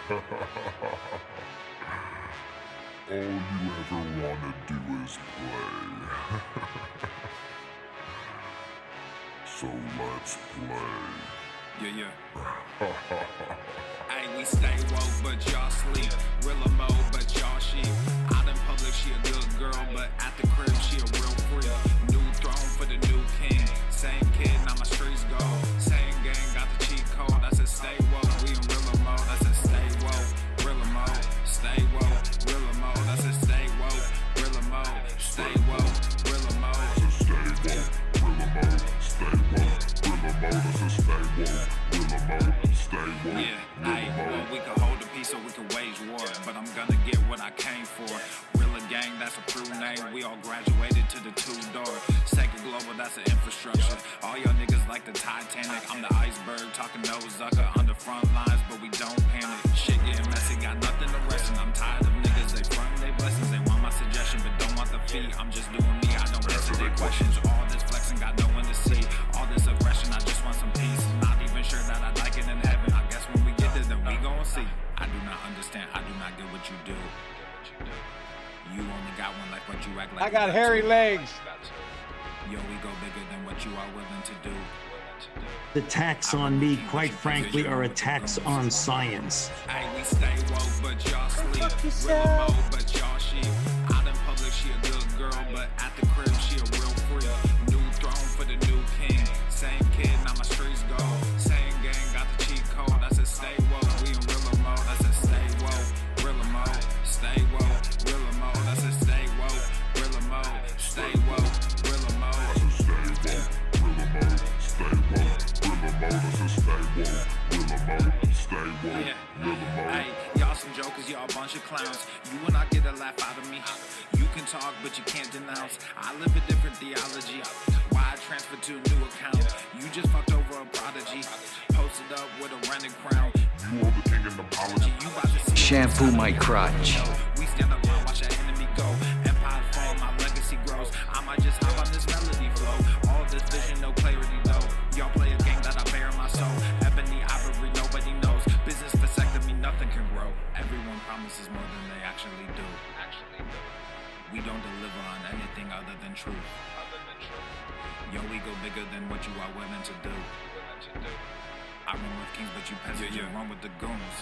All you ever wanna do is play. So let's play. Yeah. Hey, we stay woke, but y'all sleep. Rilla mode, but y'all sheep. Out in public, she a good girl, but at the crib, she a real freak. New throne for the new king. Same kid, now my streets go. Same gang, got the cheat code. I said stay woke, we in Rilla mode. I said stay woke, Rilla mode. Stay woke, Rilla mode. I said stay woke, Rilla mode. Stay woke, Rilla mode. Stay woke, Rilla mode. Stay woke, Rilla mode. I said stay woke, Rilla mode. Stay woke, Yeah, Rilla mode. well, we can hold the peace or we can wage war, but I'm gonna get what I came for. Rilla gang, that's a crew name. We all graduated to the two-door. Sega Global, that's an infrastructure. All y'all niggas like the Titanic. I'm the iceberg, talking no Zucker on the front lines, but we don't panic. Shit getting messy, got nothing to rest in. I'm tired of niggas, they front they blessings. They want my suggestion, but don't want the fee. I'm just doing me, I don't answer their questions. All this flexing, got no one to see. All this aggression, I just want some peace. Not even sure that I like it in heaven. I guess when we get there, then we gon' see. I do not understand, I do not get what you do. You only got one life, but you act like I got hairy legs. Yo, we go bigger than what you are willing to do. The attacks on me, quite frankly, are attacks on science. Hey, we stay woke, but y'all sleep. Rilla mode, but y'all sheep. Out in public, she a good girl, but at the crib, she a real freak. New throne for the new king. Same kid, now my streets go. Same gang, got the cheat code. I said stay woke, we in Rilla mode. I said stay woke, Rilla mode. Stay woke, Rilla mode. I said stay woke, Rilla mode. Stay woke, Rilla mode. I said stay woke, Rilla mode. Stay woke, Rilla mode. I said stay woke, Rilla mode. Stay woke, Rilla mode. Hey, y'all some jokers, y'all a bunch of clowns. You will not get a laugh out of me. You can talk, but you can't denounce. I live a different theology. Why I transferred to a new account? You just fucked over a prodigy. Posted up with a rented crown. You are the king and apology. You about to see Shampoo my crotch. We stand up and watch our enemy go. Empire fall, my legacy grows. I might just hop on this melody flow. All this vision, no clarity though. Y'all play a game that I bear in my soul. Ebony ivory, nobody knows. Business vasectomy, nothing can grow. Everyone promises more than they actually do. We don't deliver on anything other than truth. Yo, we go bigger than what you are willing to do. I run with kings, but you peasants, you run with the goons.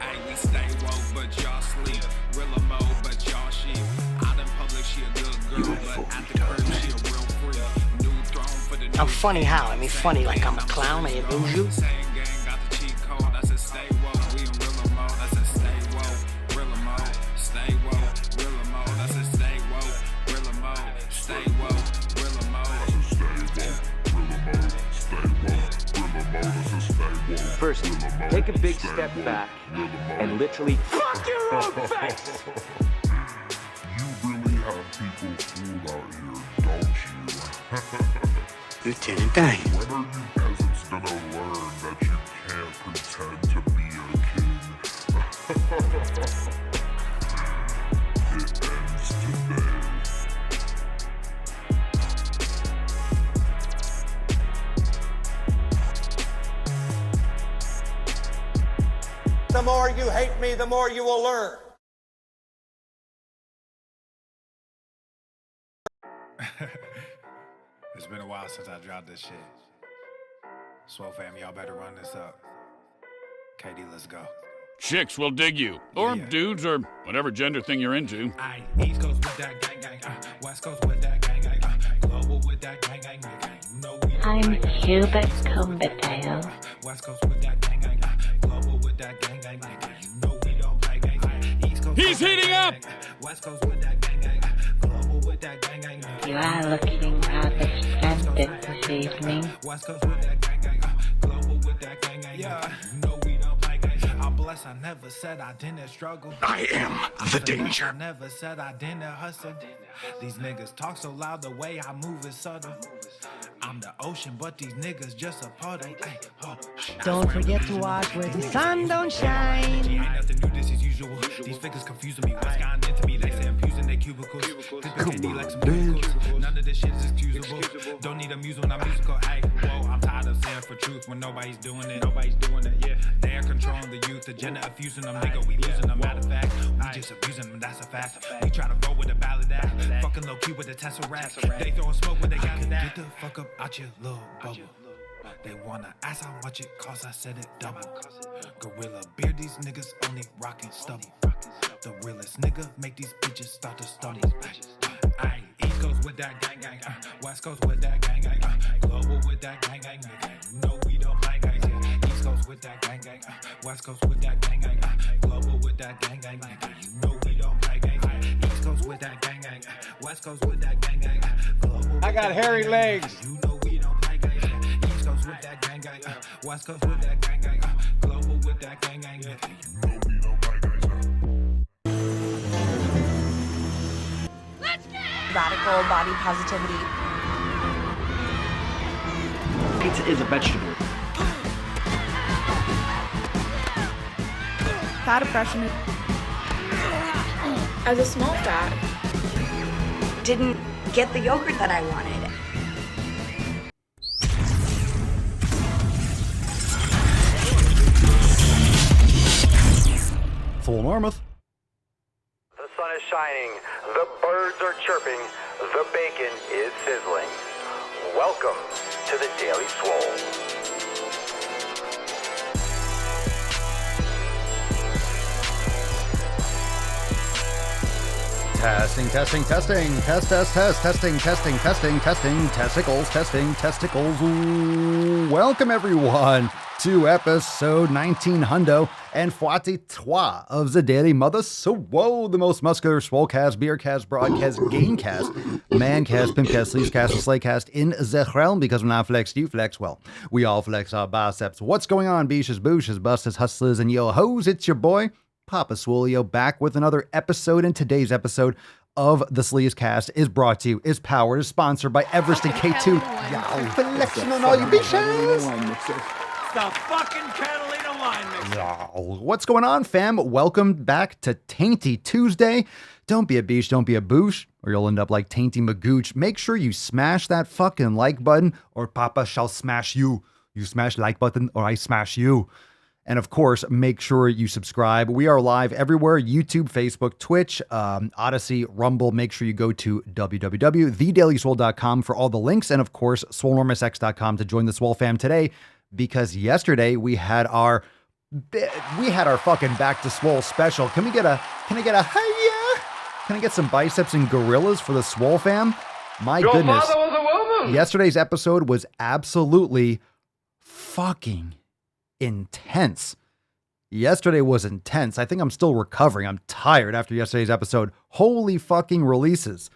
Hey, we stay woke, but y'all sleep. Rilla mode, but y'all sheep. Out in public, she a good girl, but at the crib, she a real freak. New throne for the new I'm funny how? I mean funny like I'm a clown, I amuse you? Same gang, got the cheat code. I said stay woke, we in Rilla mode. I said stay woke, Rilla mode. Stay woke, Rilla mode. I said stay woke, Rilla mode. Stay woke, Rilla mode. First, take a big step back and literally fuck your own face! You really have people fooled out here, don't you? Lieutenant Dan. When are you peasants gonna learn that you can't pretend to be a king? It ends today. The more you hate me, the more you will learn. It's been a while since I dropped this shit. Swole fam, y'all better run this up. KD, let's go. Chicks will dig you. Or dudes, or whatever gender thing you're into. Aye, East Coast with that gang gang, West Coast with that gang gang, Global with that gang gang, you know we I'm Hubert Cumberdale. West Coast with that gang gang, Global with that gang gang, you know we don't play gang gang. East Coast He's heating up! West Coast with that gang gang, Global with that gang gang. You are looking rather splendid this evening. West Coast with that gang gang, Global with that gang gang, you know we don't play gang. I'm blessed, I never said I didn't struggle. I am the danger. I never said I didn't hustle. These niggas talk so loud, the way I move is subtle. I'm the ocean, but these niggas just a puddle. Ay, oh, Don't forget to watch where the sun don't shine. ain't nothing new, this is usual. These figures confusing me. What's gotten into me? They say I'm using their cubicles. Clipping candy like some musicals. None of this shit is excusable. Don't need a muse when I'm musical. Ay, whoa, I'm tired a stand for truth when nobody's doing it. Nobody's doing it, yeah. They're controlling the youth, agenda of fusing them, nigga. We losing them. Matter of fact, we just abusing them. That's a fact. We try to roll with a ballad act, fucking low key with the Tesseract. They throwing smoke when they got it. Get the fuck up out your little bubble. They wanna ask how much it costs, I said it double. Gorilla beard, these niggas only rockin' stubble. The realest nigga make these bitches start to stumble. Aye, East Coast with that gang gang, West Coast with that gang gang, global with that gang gang, nigga. You know we don't like guys, yeah. East Coast with that gang gang, West Coast with that gang gang, global with that gang gang, nigga. You know we don't like guys, yeah. East Coast with that gang gang, West Coast with that gang gang, global. I got hairy legs. You know we don't like guys, yeah. East Coast with that gang gang, West Coast with that gang gang, global with that gang gang, nigga. You know we don't like guys, Radical body positivity. Pizza is a vegetable. Fat oppression. As a small fat. Didn't get the yogurt that I wanted. Full Marmouth. The sun is shining, the birds are chirping, the bacon is sizzling. Welcome to the Daily Swole. Testing. Testicles. Ooh. Welcome everyone to episode 19 hundo and 43 of the Daily Mother Swole, the most muscular swolecast, beercast, broadcast, gamecast, mancast, pimpcast, sleazecast, and slaycast in the realm. Because when I flex, you flex. Well, we all flex our biceps. What's going on, beaches, booshes, busters, hustlers, and yo hoes? It's your boy Papa Swole back with another episode. And today's episode of the Sleazecast is brought to you, is powered, is sponsored by Everest and K2. Y'all flexing on all you bitches. The fucking Catalina wine mixer. What's going on, fam? Welcome back to Tainty Tuesday. Don't be a beach, don't be a boosh, or you'll end up like Tainty Magooch. Make sure you smash that fucking like button, or Papa shall smash you. You smash like button, or I smash you. And of course, make sure you subscribe. We are live everywhere: YouTube, Facebook, Twitch, Odyssey, Rumble. Make sure you go to www.thedailyswole.com for all the links, and of course, swolenormousx.com to join the Swole fam today. Because yesterday we had our fucking Back to Swole special. Can I get a hiya? Can I get some biceps and gorillas for the Swole fam? My goodness. Father was a woman. Yesterday's episode was absolutely fucking intense. Yesterday was intense. I think I'm still recovering. I'm tired after yesterday's episode. Holy fucking releases.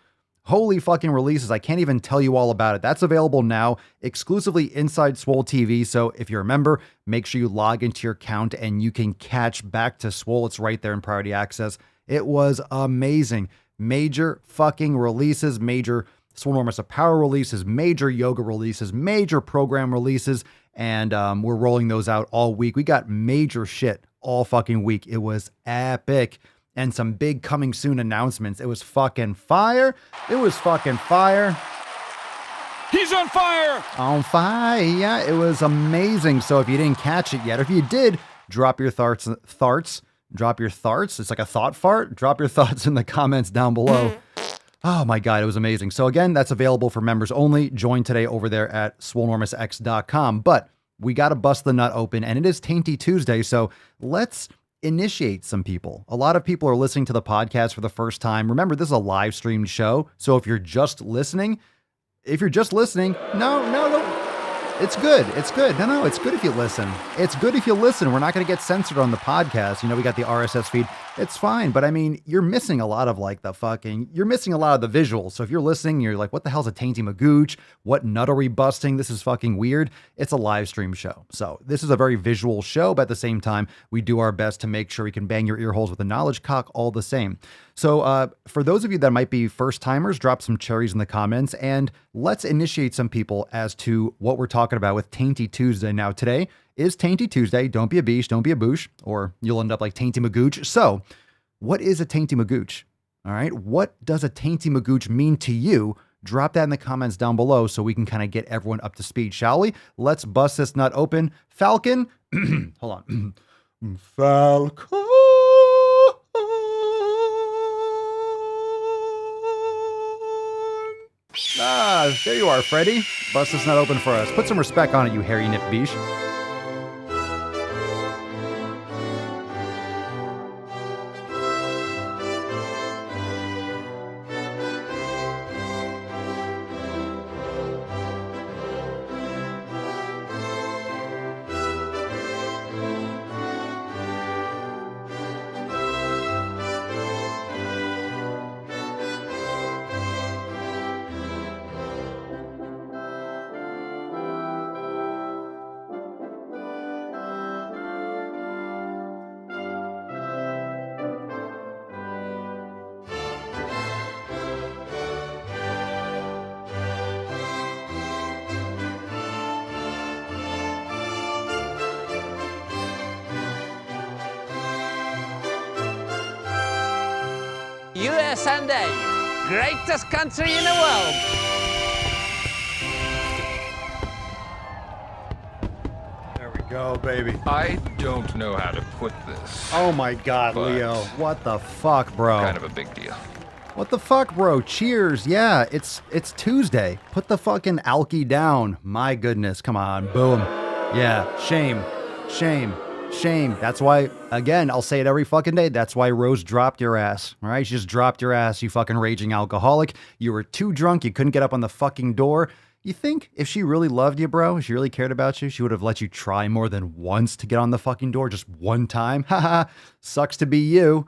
I can't even tell you all about it. That's available now exclusively inside Swole TV. So if you're a member, make sure you log into your account and you can catch Back to Swole. It's right there in priority access. It was amazing. Major fucking releases, major Swole Enormous of Power releases, major yoga releases, major program releases. And we're rolling those out all week. We got major shit all fucking week. It was epic. And some big coming soon announcements. It was fucking fire. It was fucking fire. He's on fire! On fire. Yeah, it was amazing. So if you didn't catch it yet, or if you did, drop your tharts. Drop your tharts. It's like a thought fart. Drop your thoughts in the comments down below. Oh my God, it was amazing. So again, that's available for members only. Join today over there at swolenormousx.com. But we got to bust the nut open, and it is Tainty Tuesday. So let's initiate some people. A lot of people are listening to the podcast for the first time. Remember, this is a live streamed show. So if you're just listening, no, it's good. It's good. No, it's good if you listen. It's good if you listen. We're not going to get censored on the podcast. You know, we got the RSS feed. It's fine. But I mean, you're missing a lot of you're missing a lot of the visuals. So if you're listening, you're like, what the hell's a Tainty Magooch? What nut are we busting? This is fucking weird. It's a live stream show. So this is a very visual show, but at the same time, we do our best to make sure we can bang your ear holes with a knowledge cock all the same. So for those of you that might be first timers, drop some cherries in the comments and let's initiate some people as to what we're talking about with Tainty Tuesday. Now, today is Tainty Tuesday. Don't be a beach, don't be a boosh, or you'll end up like Tainty Magooch. So what is a Tainty Magooch? All right. What does a Tainty Magooch mean to you Drop that in the comments down below so we can kind of get everyone up to speed, shall we? Let's bust this nut open. Falcon, hold on. Falcon. Ah, there you are, Freddy. Bust this nut open for us. Put some respect on it, you hairy nip beesh. USA, greatest country in the world. There we go, baby. I don't know how to put this. Oh my God, Leo. What the fuck, bro? Kind of a big deal. What the fuck, bro? Cheers. Yeah, it's Tuesday. Put the fucking alky down. My goodness. Come on. Boom. Yeah. Shame. Shame. Shame. That's why, again, I'll say it every fucking day. That's why Rose dropped your ass. All right? She just dropped your ass, you fucking raging alcoholic. You were too drunk. You couldn't get up on the fucking door. You think if she really loved you, bro, if she really cared about you, she would have let you try more than once to get on the fucking door just one time? Haha. Sucks to be you.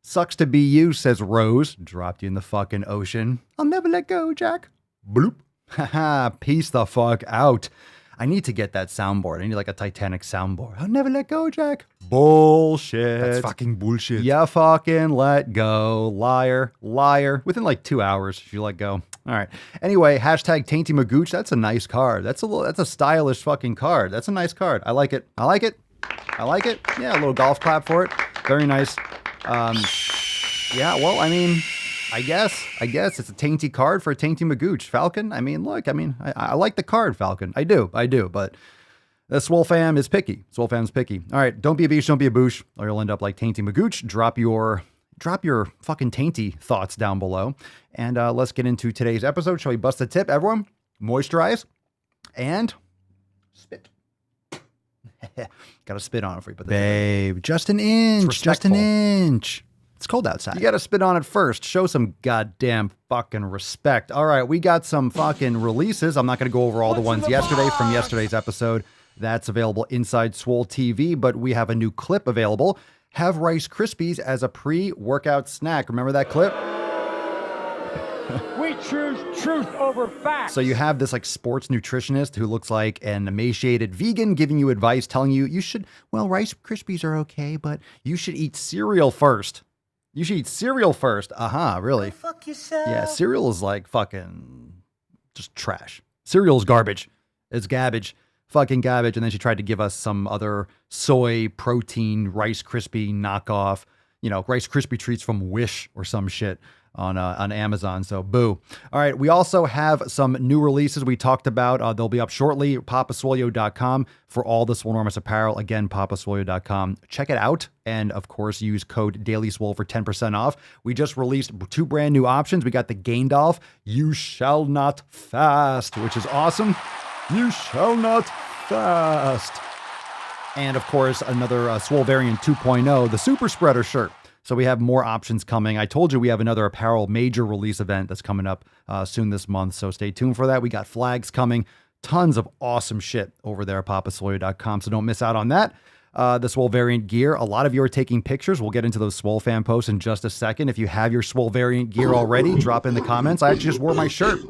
Sucks to be you, says Rose. Dropped you in the fucking ocean. I'll never let go, Jack. Bloop. Haha. Peace the fuck out. I need to get that soundboard. I need like a Titanic soundboard. I'll never let go, Jack. Bullshit. That's fucking bullshit. Yeah, fucking let go. Liar. Liar. Within like 2 hours, you let go. All right. Anyway, hashtag Tainty Magooch. That's a nice card. That's a stylish fucking card. That's a nice card. I like it. I like it. I like it. Yeah, a little golf clap for it. Very nice. Yeah, well, I mean, I guess it's a tainty card for a Tainty Magooch. Falcon, I mean, look, I like the card, Falcon. I do, but the Swole fam is picky. Swole fam's picky. All right, don't be a beach, don't be a boosh, or you'll end up like Tainty Magooch. Drop your fucking tainty thoughts down below. And let's get into today's episode. Shall we bust a tip, everyone? Moisturize and spit. Gotta spit on it for you. Babe, just an inch, just an inch. It's cold outside. You gotta spit on it first. Show some goddamn fucking respect. All right, we got some fucking releases. I'm not gonna go over all the ones yesterday from yesterday's episode. That's available inside Swole TV, but we have a new clip available. Have Rice Krispies as a pre-workout snack. Remember that clip? We choose truth over facts. So you have this like sports nutritionist who looks like an emaciated vegan giving you advice, telling you should, well, Rice Krispies are okay, but you should eat cereal first. You should eat cereal first. Really? Go fuck yourself. Yeah, cereal is like fucking just trash. Cereal is garbage. It's garbage. Fucking garbage. And then she tried to give us some other soy protein Rice Krispie knockoff, Rice Krispie treats from Wish or some shit on Amazon. So boo. All right. We also have some new releases we talked about. They'll be up shortly. papaswolio.com for all the Swolenormous apparel. Again, papaswolio.com. Check it out. And of course, use code DAILYSWOLE for 10% off. We just released 2 brand new options. We got the Gaindolf, You Shall Not Fast, which is awesome. You shall not fast. And of course, another Swole variant 2.0, the Super Spreader shirt. So we have more options coming. I told you we have another apparel major release event that's coming up soon this month. So stay tuned for that. We got flags coming. Tons of awesome shit over there at papaswolio.com. So don't miss out on that. The Swole variant gear. A lot of you are taking pictures. We'll get into those Swole fan posts in just a second. If you have your Swole variant gear already, drop in the comments. I actually just wore my shirt.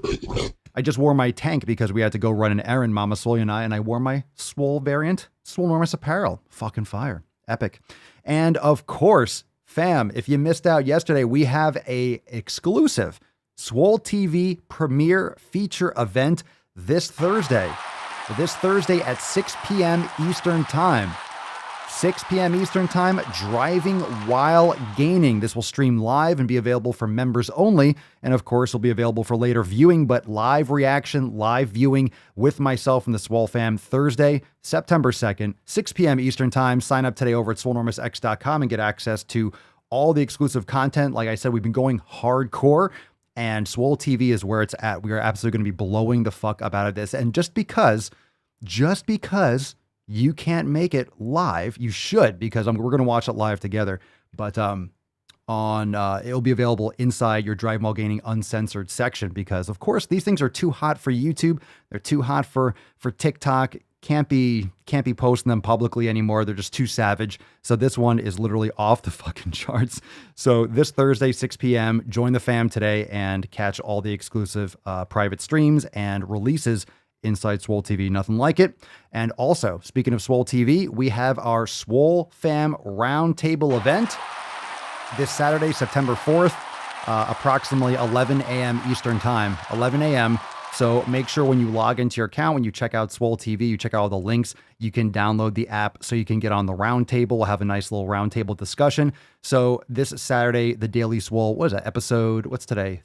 I just wore my tank because we had to go run an errand, Mama Swole and I wore my Swole variant Swolenormous apparel. Fucking fire. Epic. And of course, fam, if you missed out yesterday, we have a exclusive Swole TV premiere feature event this Thursday. This Thursday at 6 p.m. Eastern Time. 6 p.m. Eastern Time, Driving While Gaining. This will stream live and be available for members only. And of course, will be available for later viewing, but live reaction, live viewing with myself and the Swole fam Thursday, September 2nd, 6 p.m. Eastern Time. Sign up today over at swolenormousx.com and get access to all the exclusive content. Like I said, we've been going hardcore, and Swole TV is where it's at. We are absolutely going to be blowing the fuck up out of this. And just because you can't make it live, you should, because we're going to watch it live together. But it'll be available inside your Drive While Gaining uncensored section, because of course these things are too hot for YouTube. They're too hot for TikTok. Can't be posting them publicly anymore. They're just too savage. So this one is literally off the fucking charts. So this Thursday, 6 p.m., join the fam today and catch all the exclusive private streams and releases inside Swole TV. Nothing like it. And also, speaking of Swole TV, we have our Swole Fam Roundtable event this Saturday, September 4th, approximately 11 a.m. Eastern Time. 11 a.m. So make sure when you log into your account, when you check out Swole TV, you check out all the links, you can download the app so you can get on the roundtable. We'll have a nice little roundtable discussion. So this Saturday, the Daily Swole, what is that episode? What's today?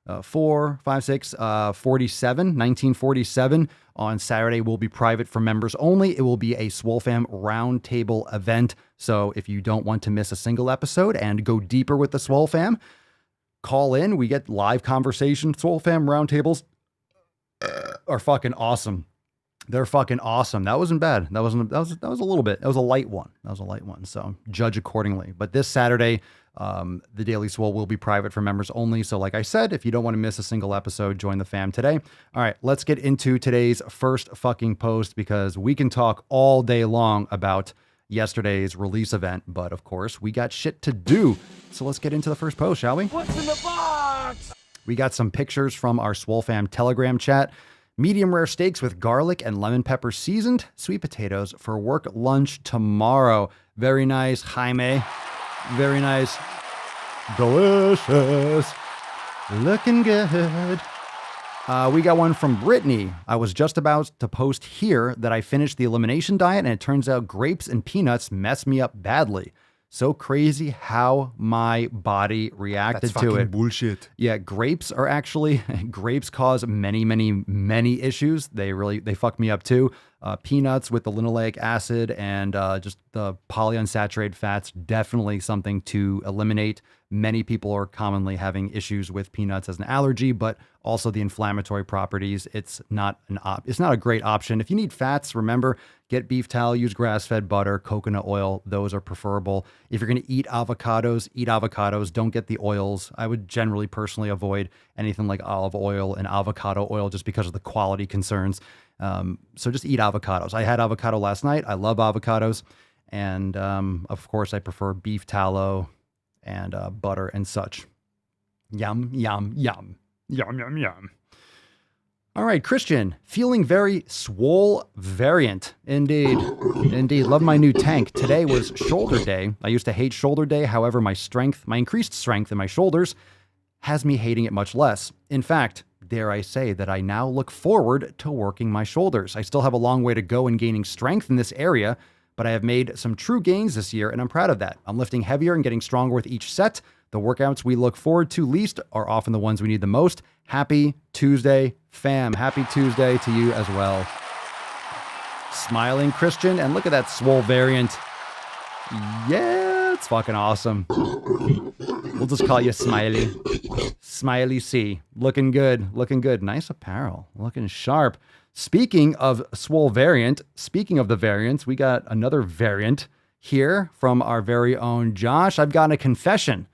1947 on Saturday will be private for members only. It will be a Swole Fam roundtable event. So if you don't want to miss a single episode and go deeper with the Swole Fam, call in. We get live conversation. Swole Fam roundtables are fucking awesome. They're fucking awesome. That wasn't bad. That was a little bit. That was a light one. So judge accordingly. But this Saturday, the Daily Swole will be private for members only. So like I said, if you don't want to miss a single episode, join the fam today. All right, let's get into today's first fucking post, because we can talk all day long about yesterday's release event, but of course we got shit to do. So let's get into the first post, shall we? What's in the box? We got some pictures from our Swole Fam Telegram chat. Medium rare steaks with garlic and lemon pepper seasoned, sweet potatoes for work lunch tomorrow. Very nice, Jaime. Very nice. Delicious. Looking good. We got one from Brittany. I was just about to post here that I finished the elimination diet, and it turns out grapes and peanuts mess me up badly. So crazy how my body reacted to it. Bullshit. Yeah, grapes cause many issues. They fuck me up too. Peanuts with the linoleic acid and just the polyunsaturated fats, definitely something to eliminate. Many people are commonly having issues with peanuts as an allergy, but also the inflammatory properties. It's not a great option. If you need fats, remember, get beef tallow, use grass-fed butter, coconut oil. Those are preferable. If you're going to eat avocados. Don't get the oils. I would generally personally avoid anything like olive oil and avocado oil just because of the quality concerns. So just eat avocados. I had avocado last night. I love avocados. And of course, I prefer beef tallow and butter and such. Yum, yum, yum. Yum, yum, yum. All right, Christian, feeling very swole variant. Indeed. Love my new tank. Today was shoulder day. I used to hate shoulder day. However, my increased strength in my shoulders has me hating it much less. In fact, dare I say that I now look forward to working my shoulders. I still have a long way to go in gaining strength in this area, but I have made some true gains this year, and I'm proud of that. I'm lifting heavier and getting stronger with each set. The workouts we look forward to least are often the ones we need the most. Happy Tuesday, fam. Happy Tuesday to you as well. Smiling Christian, and look at that swole variant. Yeah, it's fucking awesome. We'll just call you Smiley. Smiley C. Looking good. Nice apparel. Looking sharp. Speaking of swole variant, speaking of the variants, we got another variant here from our very own Josh. I've gotten a confession.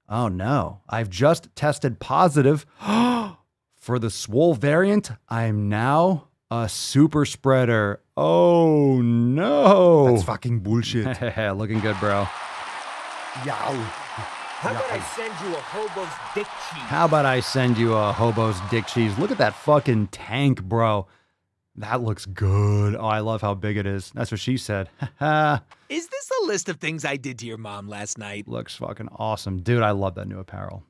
Oh no, I've just tested positive for the swole variant. I'm now a super spreader. Oh no. That's fucking bullshit. Looking good, bro. Yow. How about I send you a hobo's dick cheese? How about I send you a hobo's dick cheese? Look at that fucking tank, bro. That looks good. Oh, I love how big it is. That's what she said. Is this a list of things I did to your mom last night? Looks fucking awesome. Dude, I love that new apparel.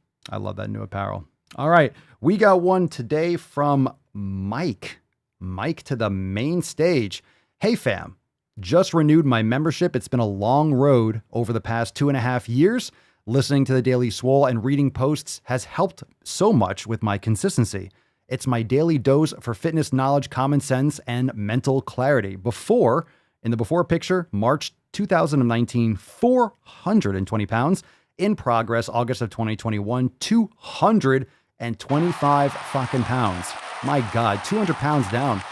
All right. We got one today from Mike. Mike to the main stage. Hey, fam. Just renewed my membership. It's been a long road over the past 2.5 years. Listening to the Daily Swole and reading posts has helped so much with my consistency. It's my daily dose for fitness knowledge, common sense, and mental clarity. In the before picture, March 2019, 420 pounds. In progress, August of 2021, 225 fucking pounds. My God, 200 pounds down.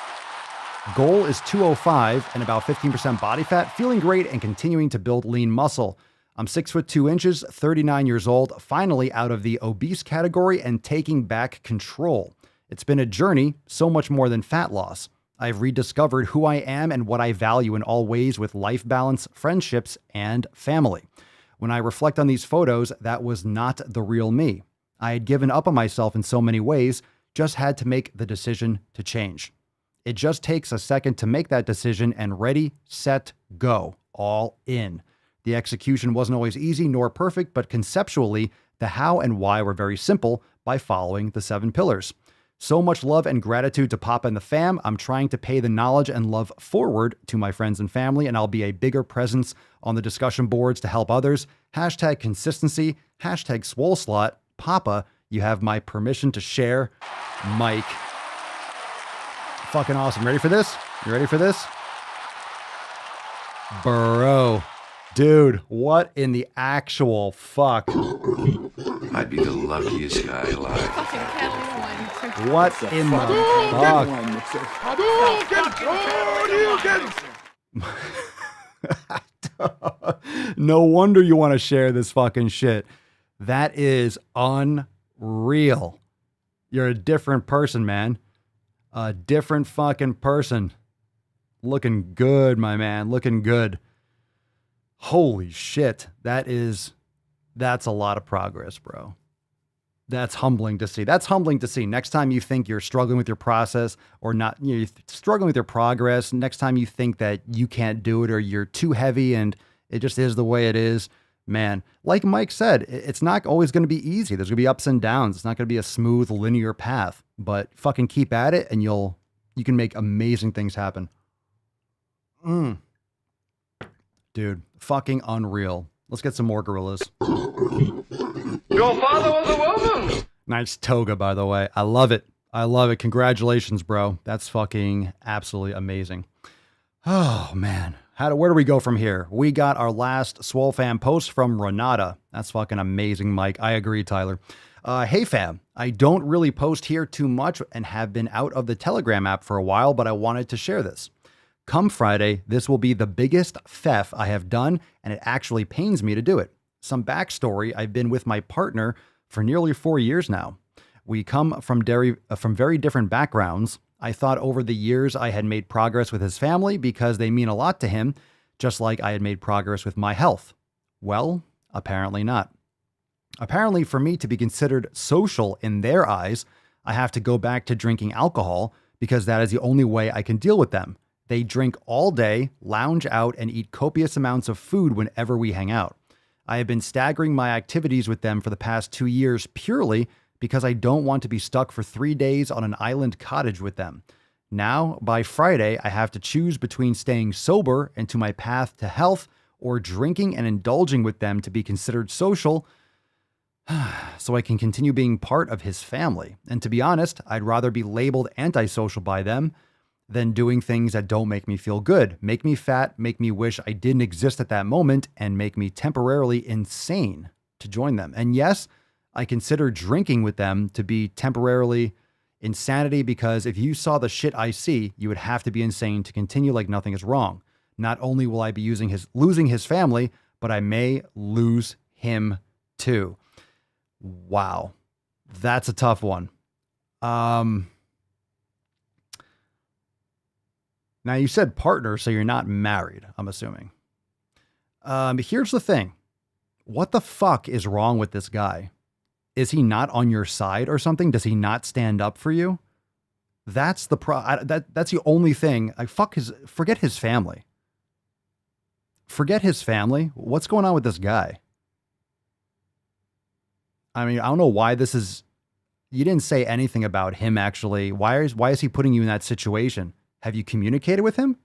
Goal is 205 and about 15% body fat. Feeling great and continuing to build lean muscle. I'm 6'2", 39 years old, finally out of the obese category and taking back control. It's been a journey, so much more than fat loss. I've rediscovered who I am and what I value in all ways with life balance, friendships, and family. When I reflect on these photos, that was not the real me. I had given up on myself in so many ways, just had to make the decision to change. It just takes a second to make that decision and ready, set, go, all in. The execution wasn't always easy nor perfect, but conceptually, the how and why were very simple by following the 7 pillars. So much love and gratitude to Papa and the fam. I'm trying to pay the knowledge and love forward to my friends and family, and I'll be a bigger presence on the discussion boards to help others. Hashtag consistency, hashtag swole slot. Papa, you have my permission to share. Mike. Fucking awesome. Ready for this? You ready for this? Bro. Dude, what in the actual fuck? I'd be the luckiest guy alive. What in the fuck? No wonder you want to share this fucking shit. That is unreal. You're a different person, man. A different fucking person. Looking good, my man. Looking good. Holy shit. That's a lot of progress, bro. That's humbling to see. That's humbling to see. Next time you think you're struggling with your process or not, you're struggling with your progress. Next time you think that you can't do it or you're too heavy and it just is the way it is, man, like Mike said, it's not always going to be easy. There's going to be ups and downs. It's not going to be a smooth linear path, but fucking keep at it and you can make amazing things happen. Dude, fucking unreal. Let's get some more gorillas. Your father was a woman. Nice toga, by the way. I love it. I love it. Congratulations, bro. That's fucking absolutely amazing. Oh, man. Where do we go from here? We got our last Swole fam post from Renata. That's fucking amazing, Mike. I agree, Tyler. Hey, fam. I don't really post here too much and have been out of the Telegram app for a while, but I wanted to share this. Come Friday, this will be the biggest theft I have done, and it actually pains me to do it. Some backstory, I've been with my partner for nearly 4 years now. We come from very different backgrounds. I thought over the years I had made progress with his family because they mean a lot to him, just like I had made progress with my health. Well, apparently not. Apparently, for me to be considered social in their eyes, I have to go back to drinking alcohol because that is the only way I can deal with them. They drink all day, lounge out, and eat copious amounts of food whenever we hang out. I have been staggering my activities with them for the past 2 years purely because I don't want to be stuck for 3 days on an island cottage with them. Now, by Friday, I have to choose between staying sober and to my path to health or drinking and indulging with them to be considered social so I can continue being part of his family. And to be honest, I'd rather be labeled antisocial by them than doing things that don't make me feel good, make me fat, make me wish I didn't exist at that moment, and make me temporarily insane to join them. And yes, I consider drinking with them to be temporarily insanity because if you saw the shit I see, you would have to be insane to continue like nothing is wrong. Not only will I be losing his family, but I may lose him too. Wow. That's a tough one. Now, you said partner, so you're not married, I'm assuming. Here's the thing. What the fuck is wrong with this guy? Is he not on your side or something? Does he not stand up for you? That's the that's the only thing. Forget his family. Forget his family. What's going on with this guy? I mean, I don't know why this is. You didn't say anything about him, actually. Why is he putting you in that situation? Have you communicated with him?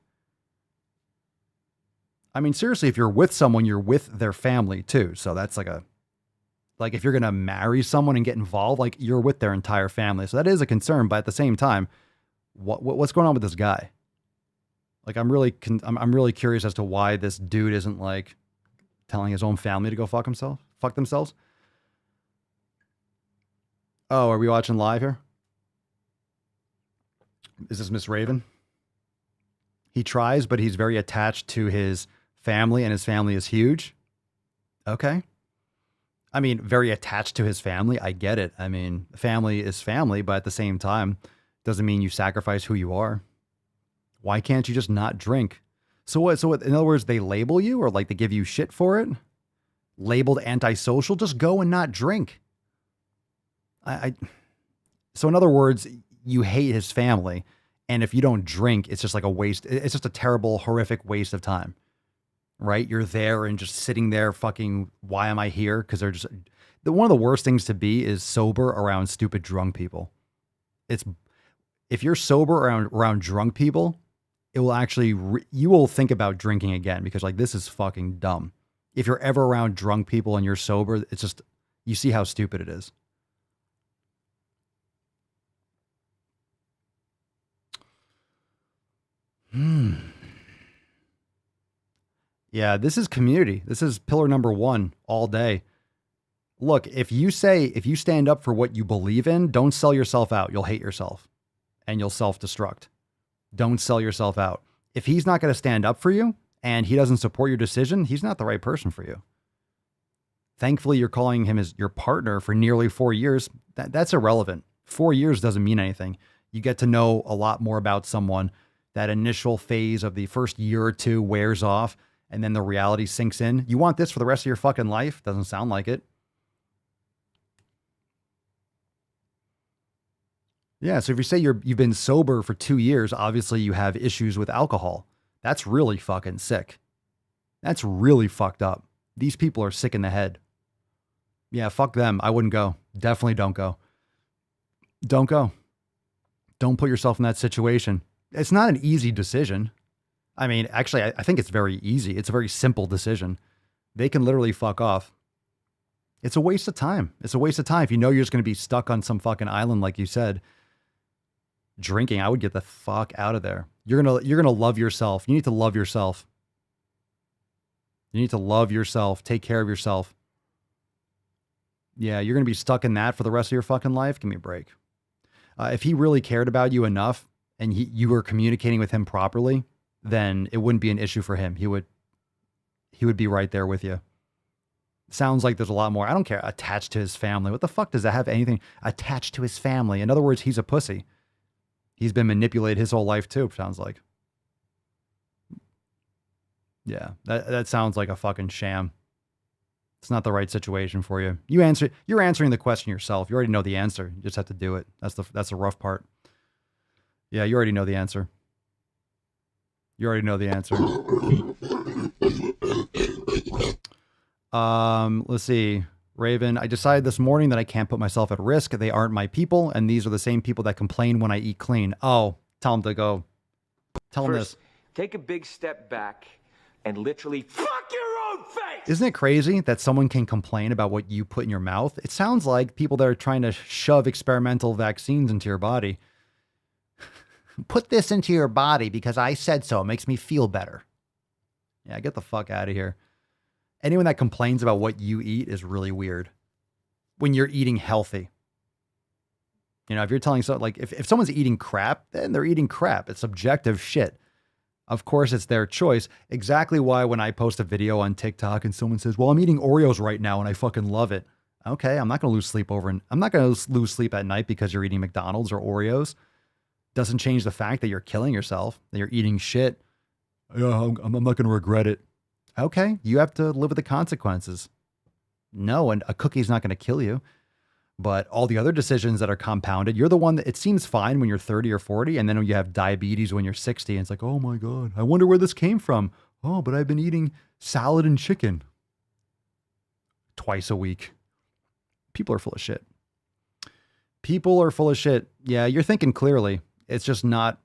I mean, seriously, if you're with someone, you're with their family too. So that's like if you're going to marry someone and get involved, like you're with their entire family. So that is a concern. But at the same time, what's going on with this guy? Like, I'm really curious as to why this dude isn't like telling his own family to go fuck themselves. Oh, are we watching live here? Is this Miss Raven? He tries, but he's very attached to his family, and his family is huge. Okay. I mean, very attached to his family. I get it. I mean, family is family, but at the same time, doesn't mean you sacrifice who you are. Why can't you just not drink? So what? So in other words, they label you, or like they give you shit for it? Labeled antisocial? Just go and not drink. So in other words, you hate his family. And if you don't drink, it's just like a waste. It's just a terrible, horrific waste of time, right? You're there and just sitting there fucking, why am I here? Because they're just, one of the worst things to be is sober around stupid drunk people. If you're sober around drunk people, it will actually, you will think about drinking again, because like, this is fucking dumb. If you're ever around drunk people and you're sober, it's just, you see how stupid it is. Yeah, this is community. This is pillar number 1 all day. Look, if you stand up for what you believe in, don't sell yourself out. You'll hate yourself and you'll self-destruct. Don't sell yourself out. If he's not going to stand up for you and he doesn't support your decision, he's not the right person for you. Thankfully, you're calling him as your partner for nearly 4 years. That's irrelevant. 4 years doesn't mean anything. You get to know a lot more about someone. That initial phase of the first year or two wears off, and then the reality sinks in. You want this for the rest of your fucking life? Doesn't sound like it. Yeah, so if you say you've been sober for 2 years, obviously you have issues with alcohol. That's really fucking sick. That's really fucked up. These people are sick in the head. Yeah, fuck them. I wouldn't go. Definitely don't go. Don't go. Don't put yourself in that situation. It's not an easy decision. I mean, actually, I think it's very easy. It's a very simple decision. They can literally fuck off. It's a waste of time. It's a waste of time. If you know you're just going to be stuck on some fucking island, like you said, drinking, I would get the fuck out of there. You're going to love yourself. You need to love yourself. You need to love yourself. Take care of yourself. Yeah, you're going to be stuck in that for the rest of your fucking life. Give me a break. If he really cared about you enough, and you were communicating with him properly, then it wouldn't be an issue for him. He would be right there with you. Sounds like there's a lot more. I don't care. Attached to his family. What the fuck does that have anything attached to his family? In other words, he's a pussy. He's been manipulated his whole life too, sounds like. Yeah, that sounds like a fucking sham. It's not the right situation for you. You're answering the question yourself. You already know the answer. You just have to do it. That's the rough part. Yeah, you already know the answer. You already know the answer. Let's see. Raven, I decided this morning that I can't put myself at risk. They aren't my people, and these are the same people that complain when I eat clean. Oh, tell them to go. Tell them this. Take a big step back and literally fuck your own face. Isn't it crazy that someone can complain about what you put in your mouth? It sounds like people that are trying to shove experimental vaccines into your body. Put this into your body because I said so. It makes me feel better. Yeah, get the fuck out of here. Anyone that complains about what you eat is really weird. When you're eating healthy. You know, if you're telling someone, like, if someone's eating crap, then they're eating crap. It's subjective shit. Of course, it's their choice. Exactly why when I post a video on TikTok and someone says, well, I'm eating Oreos right now and I fucking love it. Okay, I'm not going to lose sleep I'm not going to lose sleep at night because you're eating McDonald's or Oreos. Doesn't change the fact that you're killing yourself, that you're eating shit. Yeah, I'm not going to regret it. Okay, you have to live with the consequences. No, and a cookie's not going to kill you. But all the other decisions that are compounded, you're the one that it seems fine when you're 30 or 40. And then when you have diabetes when you're 60, and it's like, oh my God, I wonder where this came from. Oh, but I've been eating salad and chicken twice a week. People are full of shit. People are full of shit. Yeah, you're thinking clearly. It's just not,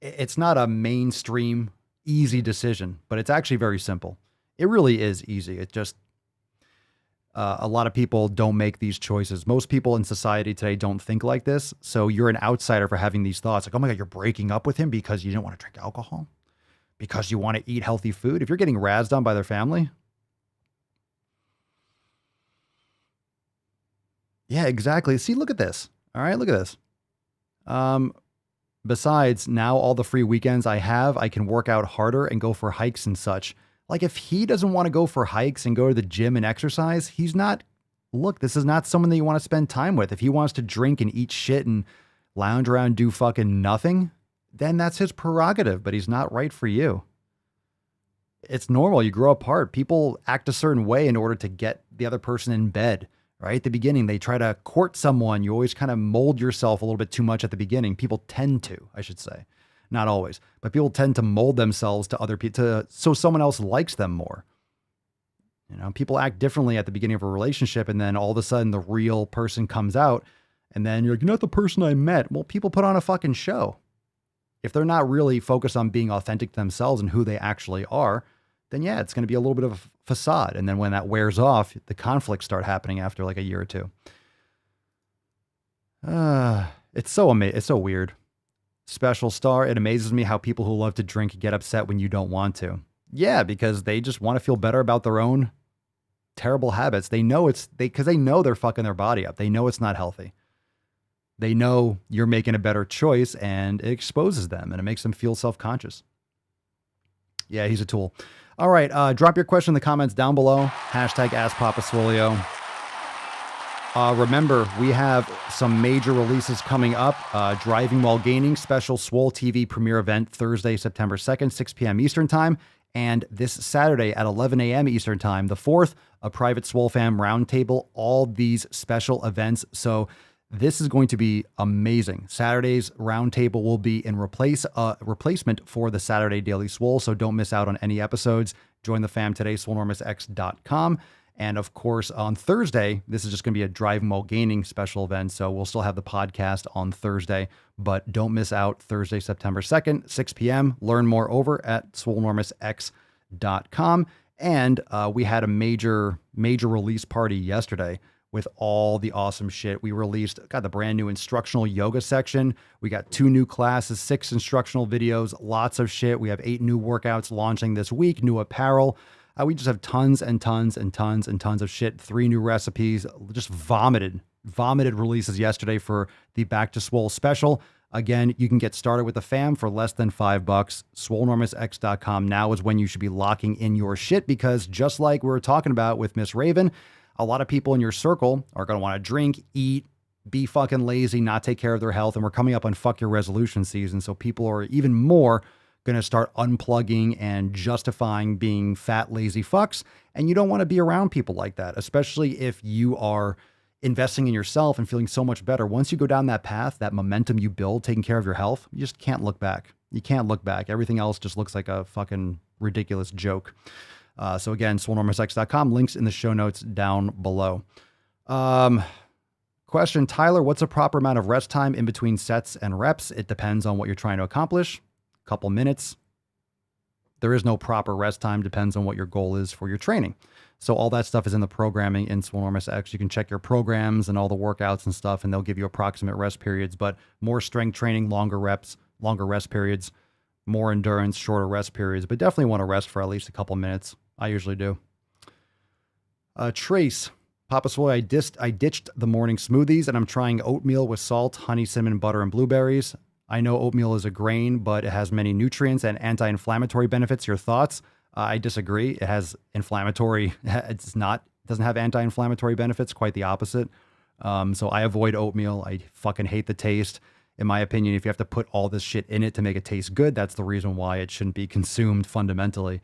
it's not a mainstream easy decision, but it's actually very simple. It really is easy. It just, a lot of people don't make these choices. Most people in society today don't think like this. So you're an outsider for having these thoughts like, oh my God, you're breaking up with him because you don't want to drink alcohol, because you want to eat healthy food. If you're getting razzed on by their family. Yeah, exactly. See, look at this. All right, look at this. Besides, now all the free weekends I have, I can work out harder and go for hikes and such. Like if he doesn't want to go for hikes and go to the gym and exercise, he's not, look, this is not someone that you want to spend time with. If he wants to drink and eat shit and lounge around and do fucking nothing, then that's his prerogative, but he's not right for you. It's normal. You grow apart. People act a certain way in order to get the other person in bed. Right at the beginning, they try to court someone. You always kind of mold yourself a little bit too much at the beginning. People tend to, I should say, not always, but people tend to mold themselves to other people so someone else likes them more. You know, people act differently at the beginning of a relationship, and then all of a sudden the real person comes out, and then you're like, you're not the person I met. Well, people put on a fucking show. If they're not really focused on being authentic to themselves and who they actually are, then yeah, it's going to be a little bit of a facade. And then when that wears off, the conflicts start happening after like a year or two. It's so amazing. It's so weird. Special star. It amazes me how people who love to drink get upset when you don't want to. Yeah, because they just want to feel better about their own terrible habits. They know because they know they're fucking their body up. They know it's not healthy. They know you're making a better choice, and it exposes them and it makes them feel self-conscious. Yeah, he's a tool. All right, drop your question in the comments down below. Hashtag AskPapaSwolio. Remember, we have some major releases coming up. Driving While Gaining, special Swole TV premiere event Thursday, September 2nd, 6 p.m. Eastern Time. And this Saturday at 11 a.m. Eastern Time, the 4th, a private Swole Fam roundtable. All these special events. So this is going to be amazing. Saturday's roundtable will be in replacement for the Saturday Daily Swole, so don't miss out on any episodes. Join the fam today, swolenormousx.com. And of course, on Thursday, this is just going to be a Driving While Gaining special event, so we'll still have the podcast on Thursday, but don't miss out Thursday, September 2nd, 6 p.m. Learn more over at swolenormousx.com. And we had a major release party yesterday with all the awesome shit. We got the brand new instructional yoga section. We got 2 new classes, 6 instructional videos, lots of shit. We have 8 new workouts launching this week, new apparel. We just have tons and tons and tons and tons of shit. 3 new recipes, just vomited releases yesterday for the Back to Swole special. Again, you can get started with the fam for less than $5. swolenormousx.com now is when you should be locking in your shit, because just like we were talking about with Miss Raven, a lot of people in your circle are going to want to drink, eat, be fucking lazy, not take care of their health. And we're coming up on fuck your resolution season. So people are even more going to start unplugging and justifying being fat, lazy fucks. And you don't want to be around people like that, especially if you are investing in yourself and feeling so much better. Once you go down that path, that momentum you build, taking care of your health, you just can't look back. You can't look back. Everything else just looks like a fucking ridiculous joke. So again, swolenormousx.com, links in the show notes down below. Question, Tyler, what's a proper amount of rest time in between sets and reps? It depends on what you're trying to accomplish. A couple minutes. There is no proper rest time. Depends on what your goal is for your training. So all that stuff is in the programming in Swole Enormous X. You can check your programs and all the workouts and stuff, and they'll give you approximate rest periods, but more strength training, longer reps, longer rest periods, more endurance, shorter rest periods, but definitely want to rest for at least a couple minutes. I usually do. Trace, Papa Swole, I ditched the morning smoothies and I'm trying oatmeal with salt, honey, cinnamon, butter, and blueberries. I know oatmeal is a grain, but it has many nutrients and anti-inflammatory benefits. Your thoughts? I disagree. It has inflammatory. It doesn't have anti-inflammatory benefits. Quite the opposite. So I avoid oatmeal. I fucking hate the taste. In my opinion, if you have to put all this shit in it to make it taste good, that's the reason why it shouldn't be consumed fundamentally.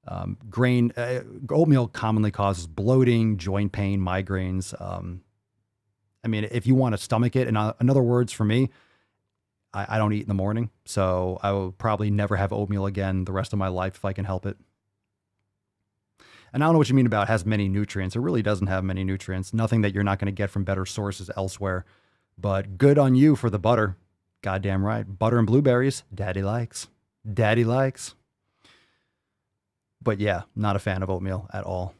Oatmeal commonly causes bloating, joint pain, migraines. I mean, if you want to stomach it, and in other words, for me, I don't eat in the morning, so I will probably never have oatmeal again the rest of my life if I can help it. And I don't know what you mean about it has many nutrients. It really doesn't have many nutrients. Nothing that you're not going to get from better sources elsewhere. But good on you for the butter. Goddamn right. Butter and blueberries. Daddy likes. Daddy likes. But yeah, not a fan of oatmeal at all.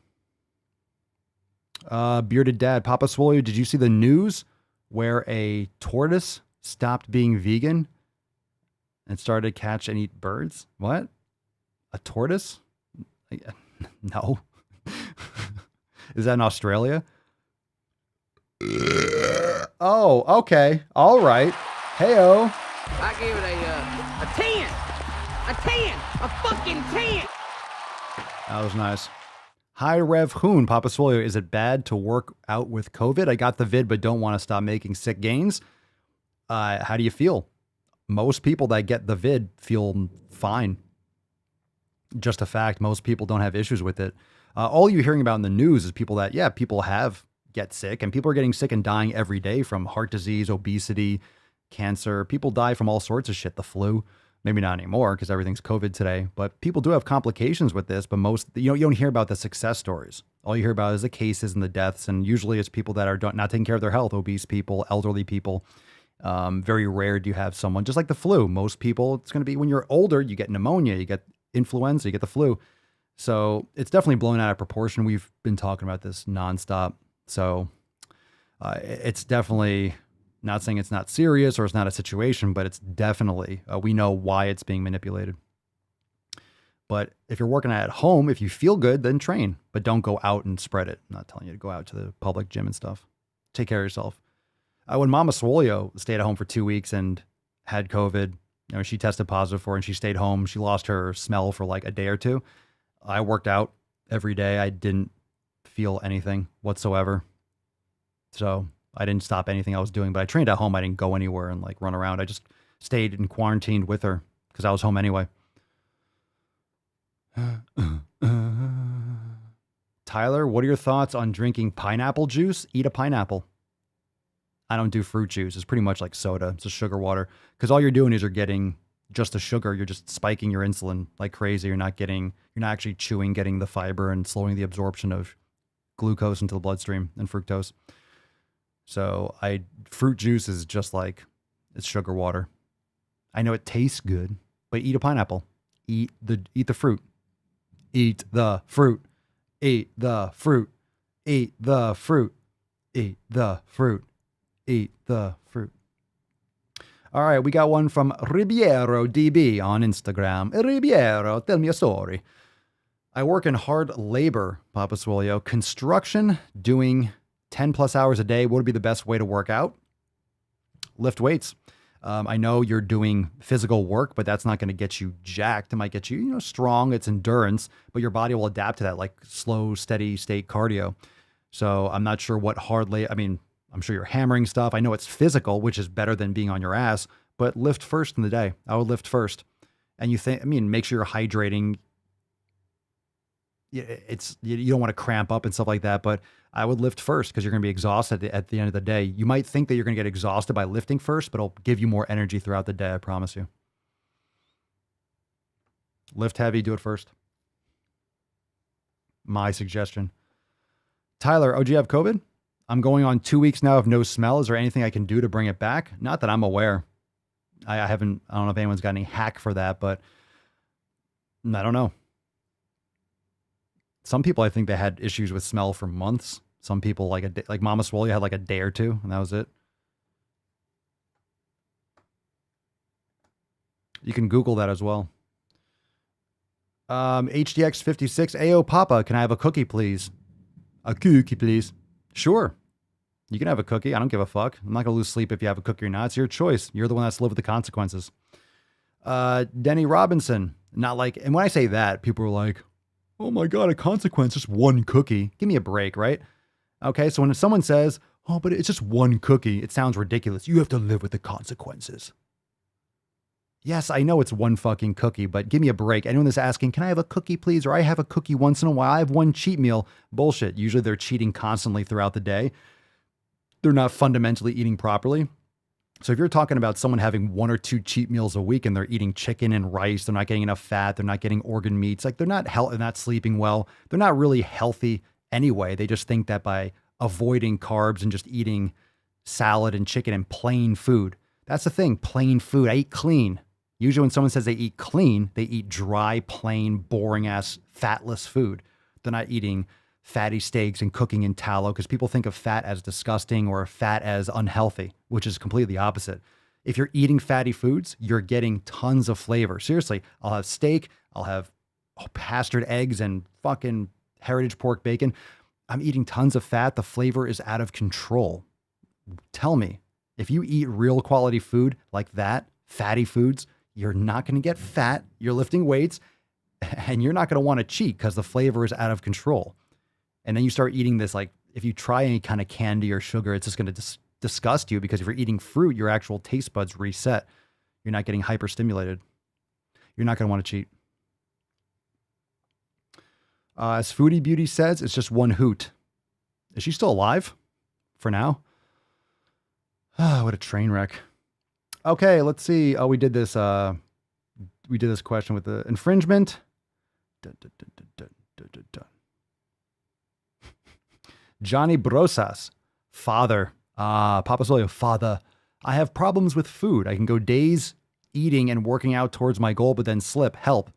Bearded Dad, Papa Swole, did you see the news where a tortoise stopped being vegan and started to catch and eat birds? What? A tortoise? No. Is that in Australia? Oh, okay. All right. Heyo. I gave it a 10. A 10. A fucking 10. That was nice. Hi, Rev Hoon. Papa Swole, is it bad to work out with COVID? I got the vid, but don't want to stop making sick gains. How do you feel? Most people that get the vid feel fine. Just a fact. Most people don't have issues with it. All you're hearing about in the news is people that, people get sick, and people are getting sick and dying every day from heart disease, obesity, cancer. People die from all sorts of shit. The flu, maybe not anymore because everything's COVID today, but people do have complications with this. But you don't hear about the success stories. All you hear about is the cases and the deaths, and usually it's people that are not taking care of their health, obese people, elderly people. Very rare do you have someone just like the flu. Most people, it's going to be when you're older, you get pneumonia, you get influenza, you get the flu. So it's definitely blown out of proportion. We've been talking about this nonstop. So it's definitely, not saying it's not serious or it's not a situation, but it's definitely, we know why it's being manipulated. But if you're working at home, if you feel good, then train, but don't go out and spread it. I'm not telling you to go out to the public gym and stuff. Take care of yourself. When Mama Swole stayed at home for 2 weeks and had COVID, she tested positive for it and she stayed home. She lost her smell for like a day or two. I worked out every day. I didn't feel anything whatsoever. So I didn't stop anything I was doing, but I trained at home. I didn't go anywhere and like run around. I just stayed and quarantined with her because I was home anyway. Tyler, what are your thoughts on drinking pineapple juice? Eat a pineapple. I don't do fruit juice. It's pretty much like soda. It's just sugar water. Because all you're doing is you're getting just the sugar. You're just spiking your insulin like crazy. You're not actually chewing, getting the fiber and slowing the absorption of glucose into the bloodstream and fructose. So fruit juice is just like, it's sugar water. I know it tastes good, but eat a pineapple. Eat the fruit. Eat the fruit. Eat the fruit. Eat the fruit. Eat the fruit. Eat the fruit. All right, we got one from Ribiero DB on Instagram. Ribiero, tell me a story. I work in hard labor, Papa Swole. Construction, doing 10 plus hours a day. What would be the best way to work out? Lift weights. I know you're doing physical work, but that's not going to get you jacked. It might get you, strong. It's endurance, but your body will adapt to that, like slow, steady state cardio. So I'm not sure what I'm sure you're hammering stuff. I know it's physical, which is better than being on your ass, but lift first in the day. I would lift first. And make sure you're hydrating. You don't want to cramp up and stuff like that, but I would lift first because you're going to be exhausted at the end of the day. You might think that you're going to get exhausted by lifting first, but it'll give you more energy throughout the day. I promise you. Lift heavy, do it first. My suggestion. Tyler, do you have COVID? I'm going on 2 weeks now of no smell. Is there anything I can do to bring it back? Not that I'm aware. I don't know if anyone's got any hack for that, but I don't know. Some people, I think they had issues with smell for months. Some people like Mama Swole had like a day or two and that was it. You can Google that as well. HDX56, Ayo Papa, can I have a cookie, please? A cookie, please. Sure. You can have a cookie. I don't give a fuck. I'm not going to lose sleep if you have a cookie or not. It's your choice. You're the one that's lived with the consequences. Denny Robinson, not like, and when I say that, people are like, oh my God, a consequence, just one cookie. Give me a break, right? Okay, so when someone says, oh, but it's just one cookie, it sounds ridiculous. You have to live with the consequences. Yes, I know it's one fucking cookie, but give me a break. Anyone that's asking, can I have a cookie, please? Or I have a cookie once in a while. I have one cheat meal. Bullshit. Usually they're cheating constantly throughout the day. They're not fundamentally eating properly. So if you're talking about someone having 1 or 2 cheat meals a week and they're eating chicken and rice, they're not getting enough fat, they're not getting organ meats, like they're not not sleeping well, they're not really healthy anyway. They just think that by avoiding carbs and just eating salad and chicken and plain food. That's the thing, plain food. I eat clean. Usually when someone says they eat clean, they eat dry, plain, boring ass, fatless food. They're not eating fatty steaks and cooking in tallow because people think of fat as disgusting or fat as unhealthy, which is completely opposite. If you're eating fatty foods, you're getting tons of flavor. Seriously, I'll have steak, I'll have pastured eggs and fucking heritage pork bacon. I'm eating tons of fat. The flavor is out of control. Tell me, if you eat real quality food like that, fatty foods, you're not going to get fat. You're lifting weights and you're not going to want to cheat because the flavor is out of control. And then you start eating this, like if you try any kind of candy or sugar, it's just going to disgust you because if you're eating fruit, your actual taste buds reset. You're not getting hyperstimulated. You're not going to want to cheat. As Foodie Beauty says, it's just one hoot. Is she still alive for now? What a train wreck. Okay, let's see. Oh, we did this question with the infringement. Johnny Brosas, father. Papa Solio, father. I have problems with food. I can go days eating and working out towards my goal, but then slip. Help.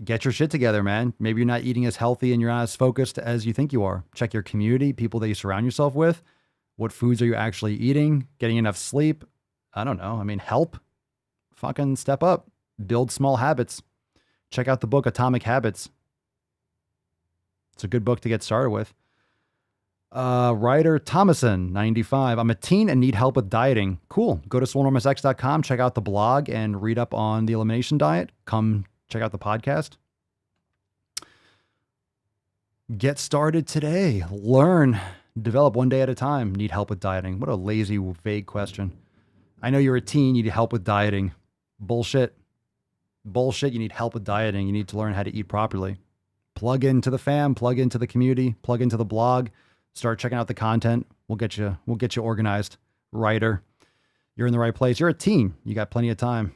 Get your shit together, man. Maybe you're not eating as healthy and you're not as focused as you think you are. Check your community, people that you surround yourself with. What foods are you actually eating? Getting enough sleep? I don't know. I mean, help. Fucking step up. Build small habits. Check out the book Atomic Habits. It's a good book to get started with. Ryder Thomason, 95. I'm a teen and need help with dieting. Cool. Go to swolenormousx.com, check out the blog and read up on the elimination diet. Come check out the podcast. Get started today. Learn. Develop one day at a time. Need help with dieting. What a lazy, vague question. I know you're a teen. You need help with dieting. Bullshit. Bullshit. You need help with dieting. You need to learn how to eat properly. Plug into the fam. Plug into the community. Plug into the blog. Start checking out the content. We'll get you organized. Writer. You're in the right place. You're a teen. You got plenty of time.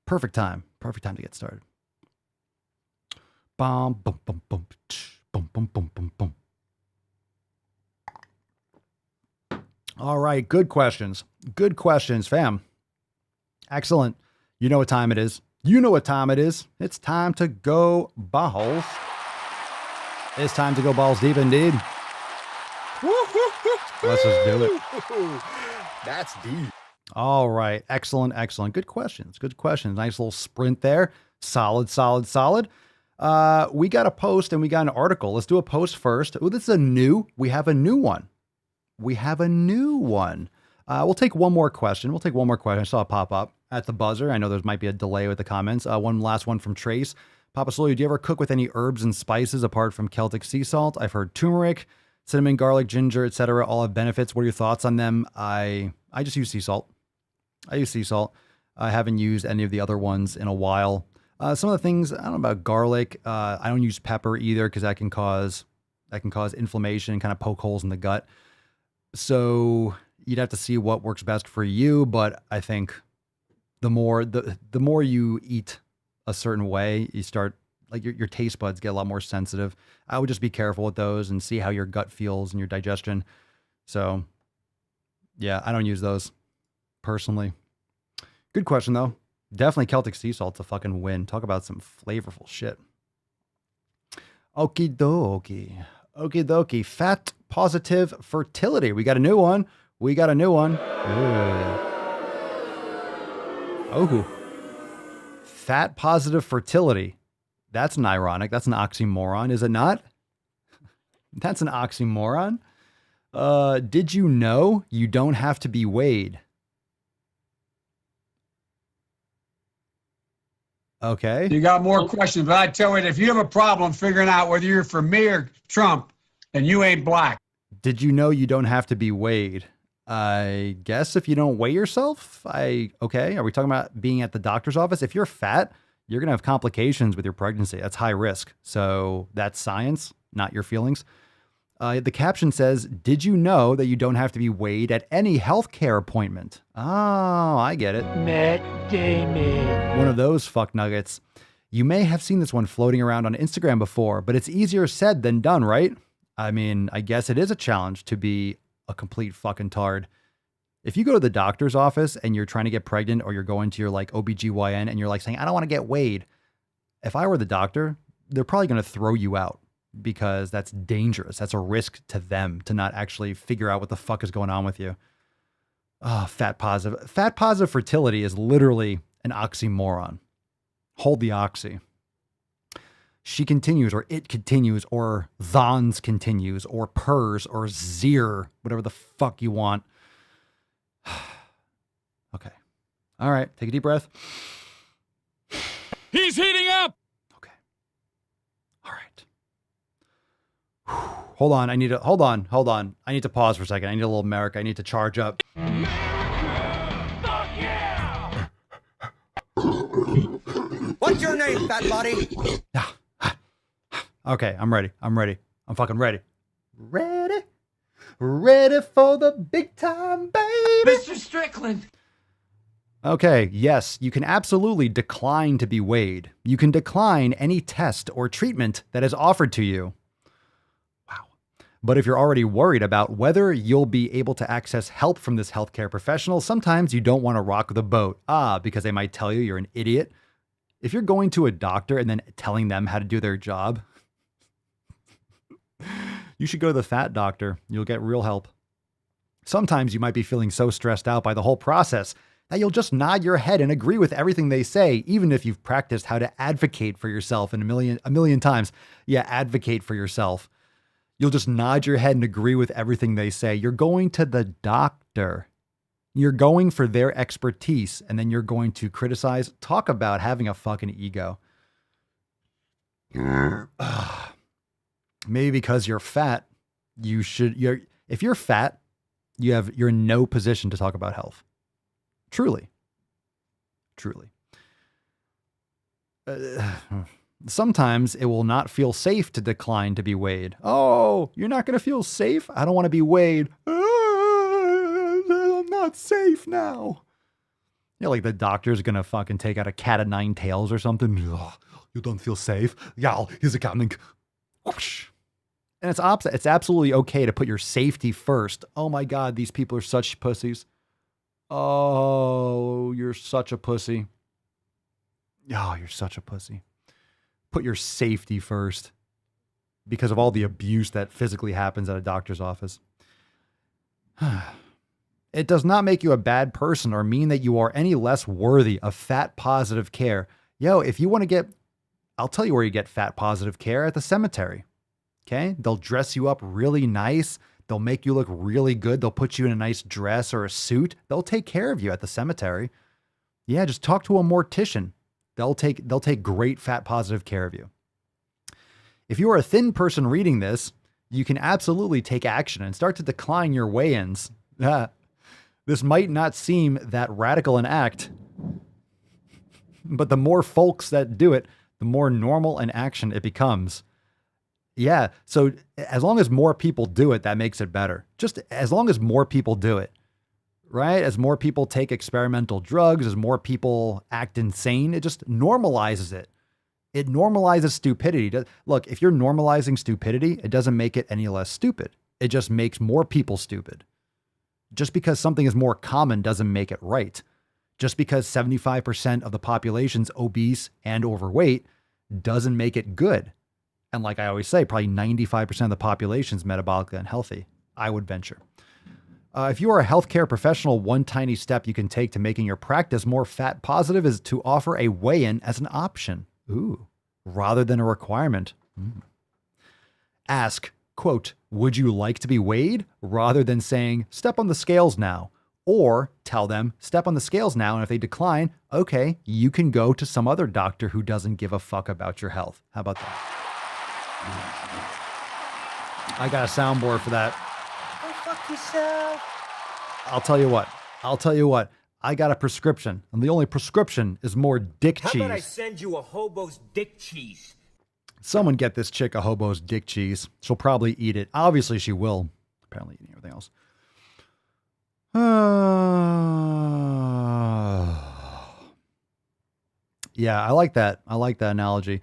Perfect time. Perfect time to get started. Bum, bum, bum, bum, bum, bum, bum, bum, bum. All right. Good questions. Good questions, fam. Excellent. You know what time it is. You know what time it is. It's time to go balls. It's time to go balls deep indeed. Let's just do it. That's deep. All right. Excellent. Excellent. Good questions. Good questions. Nice little sprint there. Solid, solid, solid. We got a post and we got an article. Let's do a post first. Oh, this is we have a new one. We have a new one. We'll take one more question. I saw it pop up at the buzzer. I know there might be a delay with the comments. One last one from Trace. Papa Solio, do you ever cook with any herbs and spices apart from Celtic sea salt? I've heard turmeric, cinnamon, garlic, ginger, etc. all have benefits. What are your thoughts on them? I just use sea salt. I haven't used any of the other ones in a while. Some of the things, I don't know about garlic. I don't use pepper either because that can cause inflammation and kind of poke holes in the gut. So you'd have to see what works best for you. But I think the more you eat a certain way, you start like your taste buds get a lot more sensitive. I would just be careful with those and see how your gut feels and your digestion. So yeah, I don't use those personally. Good question though. Definitely Celtic sea salt's a fucking win. Talk about some flavorful shit. Okie dokie. Fat positive fertility. We got a new one. Oh. Fat positive fertility. That's an ironic. That's an oxymoron, is it not? That's an oxymoron. Did you know you don't have to be weighed? Okay. You got more questions, but I tell you, if you have a problem figuring out whether you're for me or Trump, then you ain't black. Did you know you don't have to be weighed? I guess if you don't weigh yourself, okay. Are we talking about being at the doctor's office? If you're fat, you're going to have complications with your pregnancy. That's high risk. So that's science, not your feelings. The caption says, did you know that you don't have to be weighed at any healthcare appointment? Oh, I get it. Matt Damon. One of those fuck nuggets. You may have seen this one floating around on Instagram before, but it's easier said than done, right? I mean, I guess it is a challenge to be a complete fucking tard If you go to the doctor's office and you're trying to get pregnant, or you're going to your like OBGYN and you're like saying, I don't want to get weighed. If I were the doctor, they're probably going to throw you out because that's dangerous. That's a risk to them to not actually figure out what the fuck is going on with you. Oh, fat positive. Fat positive fertility is literally an oxymoron. Hold the oxy. She continues, or it continues, or thons continues, or pers, or zir, whatever the fuck you want. Okay. All right. Take a deep breath. He's heating up. Okay. All right. Hold on. Hold on. I need to pause for a second. I need a little America. I need to charge up. What's your name, fat body? Okay, I'm ready. I'm fucking ready. Ready for the big time, baby. Mr. Strickland. Okay, yes, you can absolutely decline to be weighed. You can decline any test or treatment that is offered to you. Wow. But if you're already worried about whether you'll be able to access help from this healthcare professional, sometimes you don't want to rock the boat. Because they might tell you you're an idiot. If you're going to a doctor and then telling them how to do their job, you should go to the fat doctor. You'll get real help. Sometimes you might be feeling so stressed out by the whole process that you'll just nod your head and agree with everything they say, even if you've practiced how to advocate for yourself a million times. Yeah, advocate for yourself. You'll just nod your head and agree with everything they say. You're going to the doctor. You're going for their expertise, and then you're going to criticize, talk about having a fucking ego. Maybe because you're fat, if you're fat, you're in no position to talk about health. Truly. Sometimes it will not feel safe to decline to be weighed. Oh, you're not going to feel safe? I don't want to be weighed. I'm not safe now. Yeah, like the doctor's going to fucking take out a cat of nine tails or something. Oh, you don't feel safe? Yeah, he's coming. Whoosh. And it's opposite. It's absolutely okay to put your safety first. Oh my God, these people are such pussies. Oh, you're such a pussy. Oh, you're such a pussy. Put your safety first because of all the abuse that physically happens at a doctor's office. It does not make you a bad person or mean that you are any less worthy of fat positive care. Yo, if you want to get, I'll tell you where you get fat positive care, at the cemetery. Okay. They'll dress you up really nice. They'll make you look really good. They'll put you in a nice dress or a suit. They'll take care of you at the cemetery. Yeah. Just talk to a mortician. They'll take great fat positive care of you. If you are a thin person reading this, you can absolutely take action and start to decline your weigh-ins. This might not seem that radical an act, but the more folks that do it, the more normal an action it becomes. Yeah. So as long as more people do it, that makes it better. Just as long as more people do it, right? As more people take experimental drugs, as more people act insane, it just normalizes it. It normalizes stupidity. Look, if you're normalizing stupidity, it doesn't make it any less stupid. It just makes more people stupid. Just because something is more common doesn't make it right. Just because 75% of the population's obese and overweight doesn't make it good. And like I always say, probably 95% of the population is metabolically unhealthy, I would venture. If you are a healthcare professional, one tiny step you can take to making your practice more fat positive is to offer a weigh-in as an option. Ooh, rather than a requirement. Ask, quote, would you like to be weighed? Rather than saying, step on the scales now. Or tell them, step on the scales now. And if they decline, okay, you can go to some other doctor who doesn't give a fuck about your health. How about that? I got a soundboard for that. Go fuck yourself. I'll tell you what. I got a prescription, and the only prescription is more dick cheese. How about I send you a hobo's dick cheese? Someone get this chick a hobo's dick cheese. She'll probably eat it. Obviously, she will. Apparently eating everything else. Yeah, I like that. I like that analogy.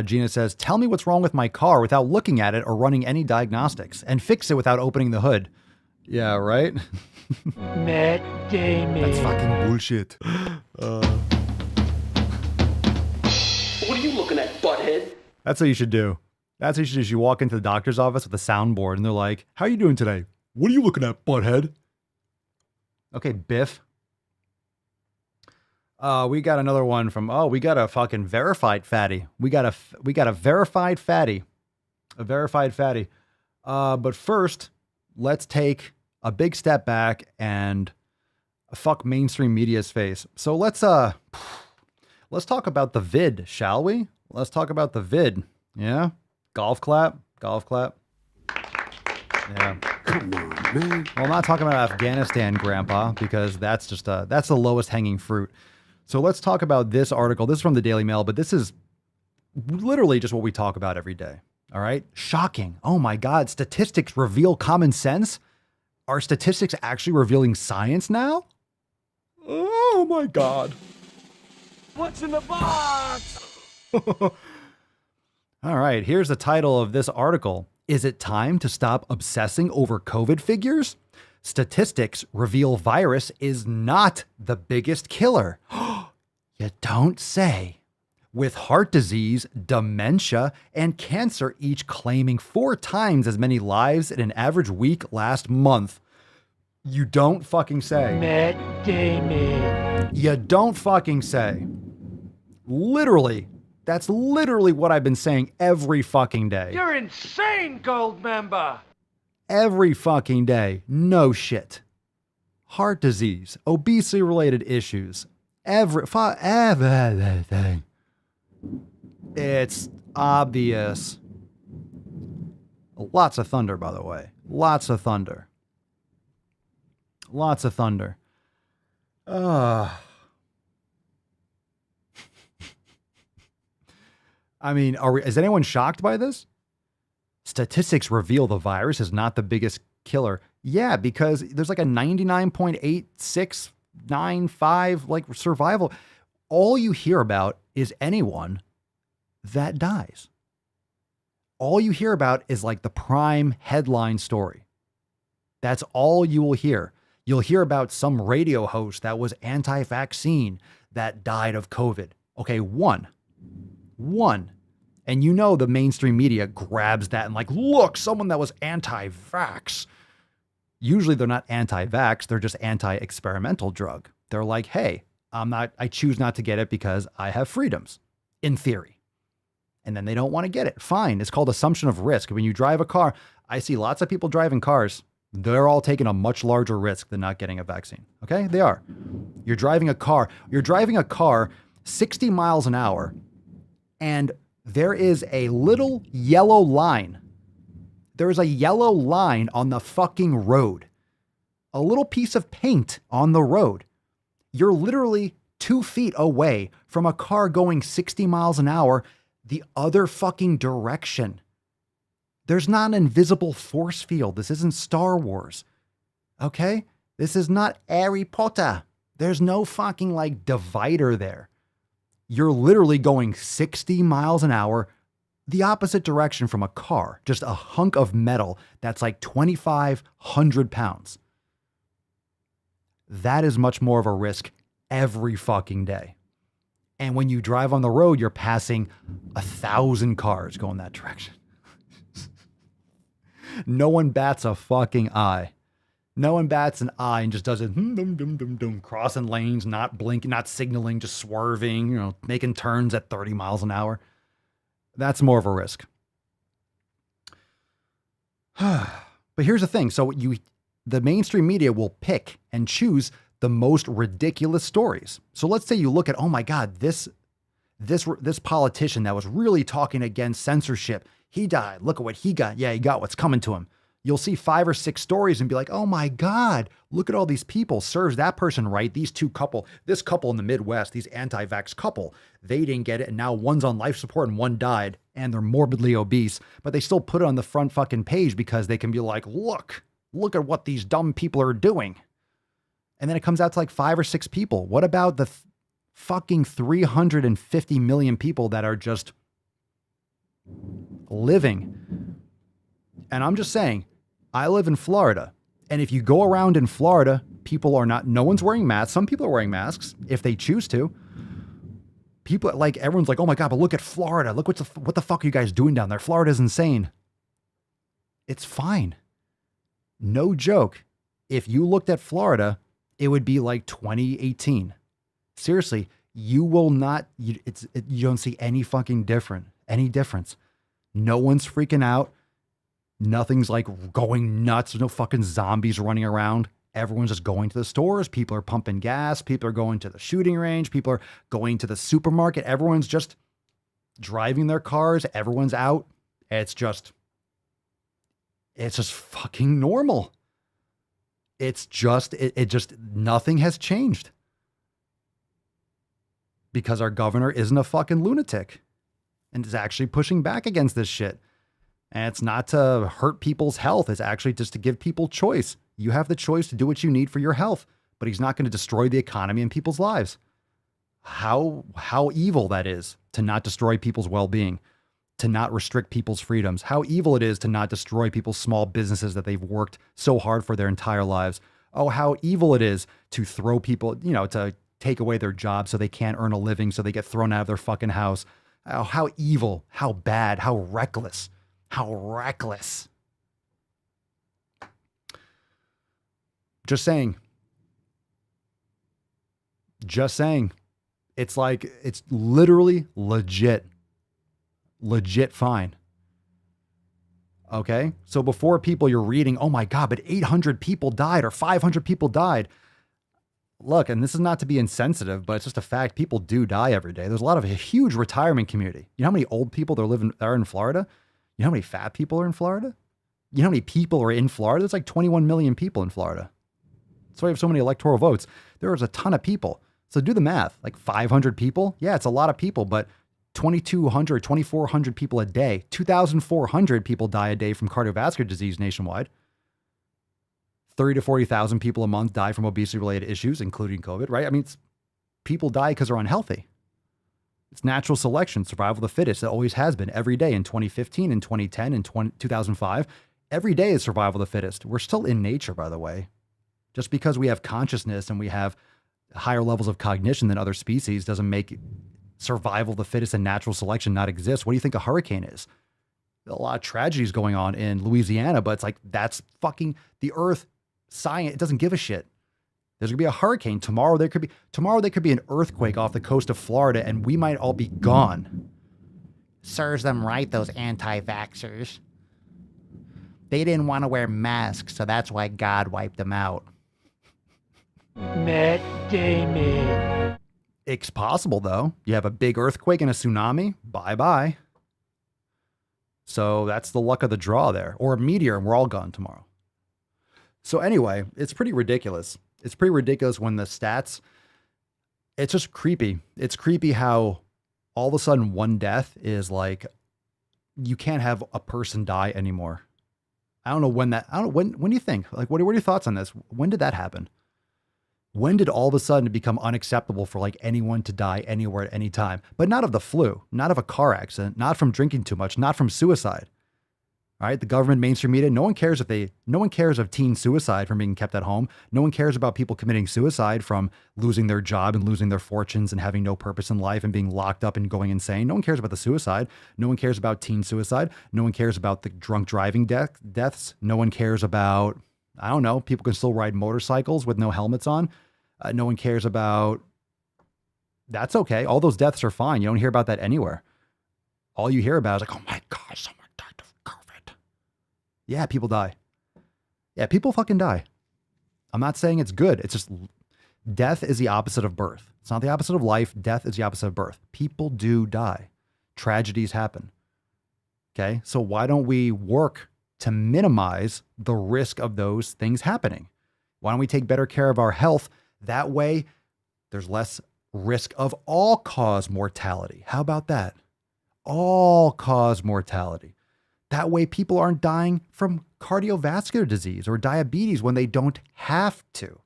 Gina says, tell me what's wrong with my car without looking at it or running any diagnostics, and fix it without opening the hood. Yeah, right? Matt Damon. That's fucking bullshit. What are you looking at, butthead? That's what you should do. That's what you should do. You walk into the doctor's office with a soundboard and they're like, how are you doing today? What are you looking at, butthead? Okay, Biff. We got another one from, we got a fucking verified fatty. We got a verified fatty. A verified fatty. But first, let's take a big step back and fuck mainstream media's face. So let's talk about the vid, shall we? Let's talk about the vid. Yeah? Golf clap. Golf clap. Yeah. Come on, man. Well, I'm not talking about Afghanistan, Grandpa, because that's just that's the lowest hanging fruit. So let's talk about this article. This is from the Daily Mail, but this is literally just what we talk about every day. All right? Shocking. Oh my God. Statistics reveal common sense? Are statistics actually revealing science now? Oh my God. What's in the box? All right, here's the title of this article. Is it time to stop obsessing over COVID figures? Statistics reveal virus is not the biggest killer. You don't say. With heart disease, dementia, and cancer each claiming 4 times as many lives in an average week last month. You don't fucking say. Matt Damon. You don't fucking say. Literally. That's literally what I've been saying every fucking day. You're insane, gold member. Every fucking day. No shit. Heart disease, obesity-related issues, everything. It's obvious. Lots of thunder, by the way. Lots of thunder. Lots of thunder. I mean, is anyone shocked by this? Statistics reveal the virus is not the biggest killer. Yeah, because there's like a 99.8695 like survival. All you hear about is anyone that dies. All you hear about is like the prime headline story. That's all you will hear. You'll hear about some radio host that was anti-vaccine that died of COVID. Okay, one. And you know the mainstream media grabs that and like, look, someone that was anti-vax. Usually they're not anti-vax, they're just anti-experimental drug. They're like, hey, I choose not to get it because I have freedoms, in theory. And then they don't want to get it. Fine, it's called assumption of risk. When you drive a car, I see lots of people driving cars. They're all taking a much larger risk than not getting a vaccine. Okay, they are. You're driving a car 60 miles an hour, and there is a little yellow line. There is a yellow line on the fucking road. A little piece of paint on the road. You're literally 2 feet away from a car going 60 miles an hour the other fucking direction. There's not an invisible force field. This isn't Star Wars. Okay? This is not Harry Potter. There's no fucking like divider there. You're literally going 60 miles an hour the opposite direction from a car, just a hunk of metal that's like 2,500 pounds. That is much more of a risk every fucking day. And when you drive on the road, you're passing 1,000 cars going that direction. No one bats a fucking eye. No one bats an eye and just does it, crossing lanes, not blinking, not signaling, just swerving, making turns at 30 miles an hour. That's more of a risk. But here's the thing. So the mainstream media will pick and choose the most ridiculous stories. So let's say you look at, oh my God, this politician that was really talking against censorship, he died. Look at what he got. Yeah, he got what's coming to him. You'll see 5 or 6 stories and be like, oh my God, look at all these people. Serves that person right. This couple in the Midwest, these anti-vax couple, they didn't get it. And now one's on life support and one died and they're morbidly obese, but they still put it on the front fucking page because they can be like, look at what these dumb people are doing. And then it comes out to like 5 or 6 people. What about the fucking 350 million people that are just living? And I'm just saying, I live in Florida, And if you go around in Florida, no one's wearing masks. Some people are wearing masks if they choose to. People everyone's like, oh my God, but look at Florida. Look what the fuck are you guys doing down there? Florida's insane. It's fine. No joke. If you looked at Florida, it would be like 2018. Seriously, you will not, you don't see any difference. No one's freaking out. Nothing's like going nuts. There's no fucking zombies running around. Everyone's just going to the stores. People are pumping gas. People are going to the shooting range. People are going to the supermarket. Everyone's just driving their cars. Everyone's out. It's just fucking normal. It's just, nothing has changed. Because our governor isn't a fucking lunatic and is actually pushing back against this shit. And it's not to hurt people's health. It's actually just to give people choice. You have the choice to do what you need for your health, but he's not going to destroy the economy and people's lives. How evil that is to not destroy people's well-being, to not restrict people's freedoms. How evil it is to not destroy people's small businesses that they've worked so hard for their entire lives. Oh, how evil it is to throw people, to take away their jobs so they can't earn a living, so they get thrown out of their fucking house. Oh, how evil, how bad, how reckless. How reckless. Just saying. It's literally legit fine. Okay? So before people you're reading, oh my God, but 800 people died or 500 people died. Look, and this is not to be insensitive, but it's just a fact. People do die every day. There's a huge retirement community. You know how many old people are in Florida? You know how many fat people are in Florida? You know how many people are in Florida? There's like 21 million people in Florida. That's why we have so many electoral votes. There's a ton of people. So do the math. Like 500 people? Yeah, it's a lot of people, but 2,200, 2,400 people a day. 2,400 people die a day from cardiovascular disease nationwide. 30 to 40,000 people a month die from obesity-related issues, including COVID, right? I mean, people die because they're unhealthy. It's natural selection, survival of the fittest. It always has been every day in 2015, in 2010, in 2005. Every day is survival of the fittest. We're still in nature, by the way. Just because we have consciousness and we have higher levels of cognition than other species doesn't make survival of the fittest and natural selection not exist. What do you think a hurricane is? A lot of tragedies going on in Louisiana, but it's like, that's fucking the earth. Science, it doesn't give a shit. There's gonna be a hurricane tomorrow. There could be an earthquake off the coast of Florida, and we might all be gone. Serves them right, those anti-vaxxers. They didn't want to wear masks, so that's why God wiped them out. Matt Damon. It's possible, though. You have a big earthquake and a tsunami. Bye-bye. So that's the luck of the draw there. Or a meteor, and we're all gone tomorrow. So anyway, it's pretty ridiculous. It's pretty ridiculous when the stats, it's just creepy. It's creepy how all of a sudden one death is like, you can't have a person die anymore. I don't know when do you think? Like, what are your thoughts on this? When did that happen? When did all of a sudden it become unacceptable for like anyone to die anywhere at any time? But not of the flu, not of a car accident, not from drinking too much, not from suicide. All right, the government, mainstream media, no one cares of teen suicide from being kept at home. No one cares about people committing suicide from losing their job and losing their fortunes and having no purpose in life and being locked up and going insane. No one cares about the suicide. No one cares about teen suicide. No one cares about the drunk driving deaths. No one cares about, I don't know, people can still ride motorcycles with no helmets on. No one cares about, that's okay. All those deaths are fine. You don't hear about that anywhere. All you hear about is like, oh my God, someone died of COVID. Yeah, people die. Yeah, people fucking die. I'm not saying it's good. It's just death is the opposite of birth. It's not the opposite of life. Death is the opposite of birth. People do die. Tragedies happen. Okay, so why don't we work to minimize the risk of those things happening? Why don't we take better care of our health? That way, there's less risk of all-cause mortality. How about that? All-cause mortality. That way, people aren't dying from cardiovascular disease or diabetes when they don't have to.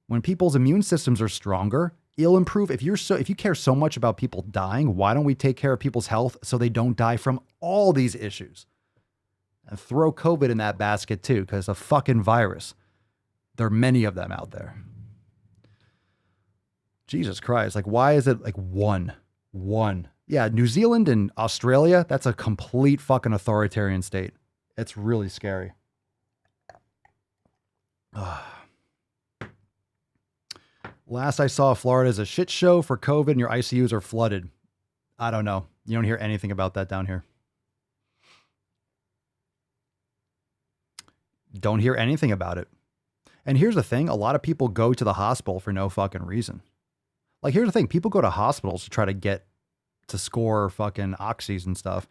When people's immune systems are stronger, it'll improve. If you care so much about people dying, why don't we take care of people's health so they don't die from all these issues? And throw COVID in that basket too, because it's a fucking virus. There are many of them out there. Jesus Christ. Like, why is it like one? Yeah, New Zealand and Australia, that's a complete fucking authoritarian state. It's really scary. Last I saw, Florida is a shit show for COVID and your ICUs are flooded. I don't know. You don't hear anything about that down here. Don't hear anything about it. And here's the thing. A lot of people go to the hospital for no fucking reason. Like, here's the thing. People go to hospitals to try to get to score fucking oxys and stuff.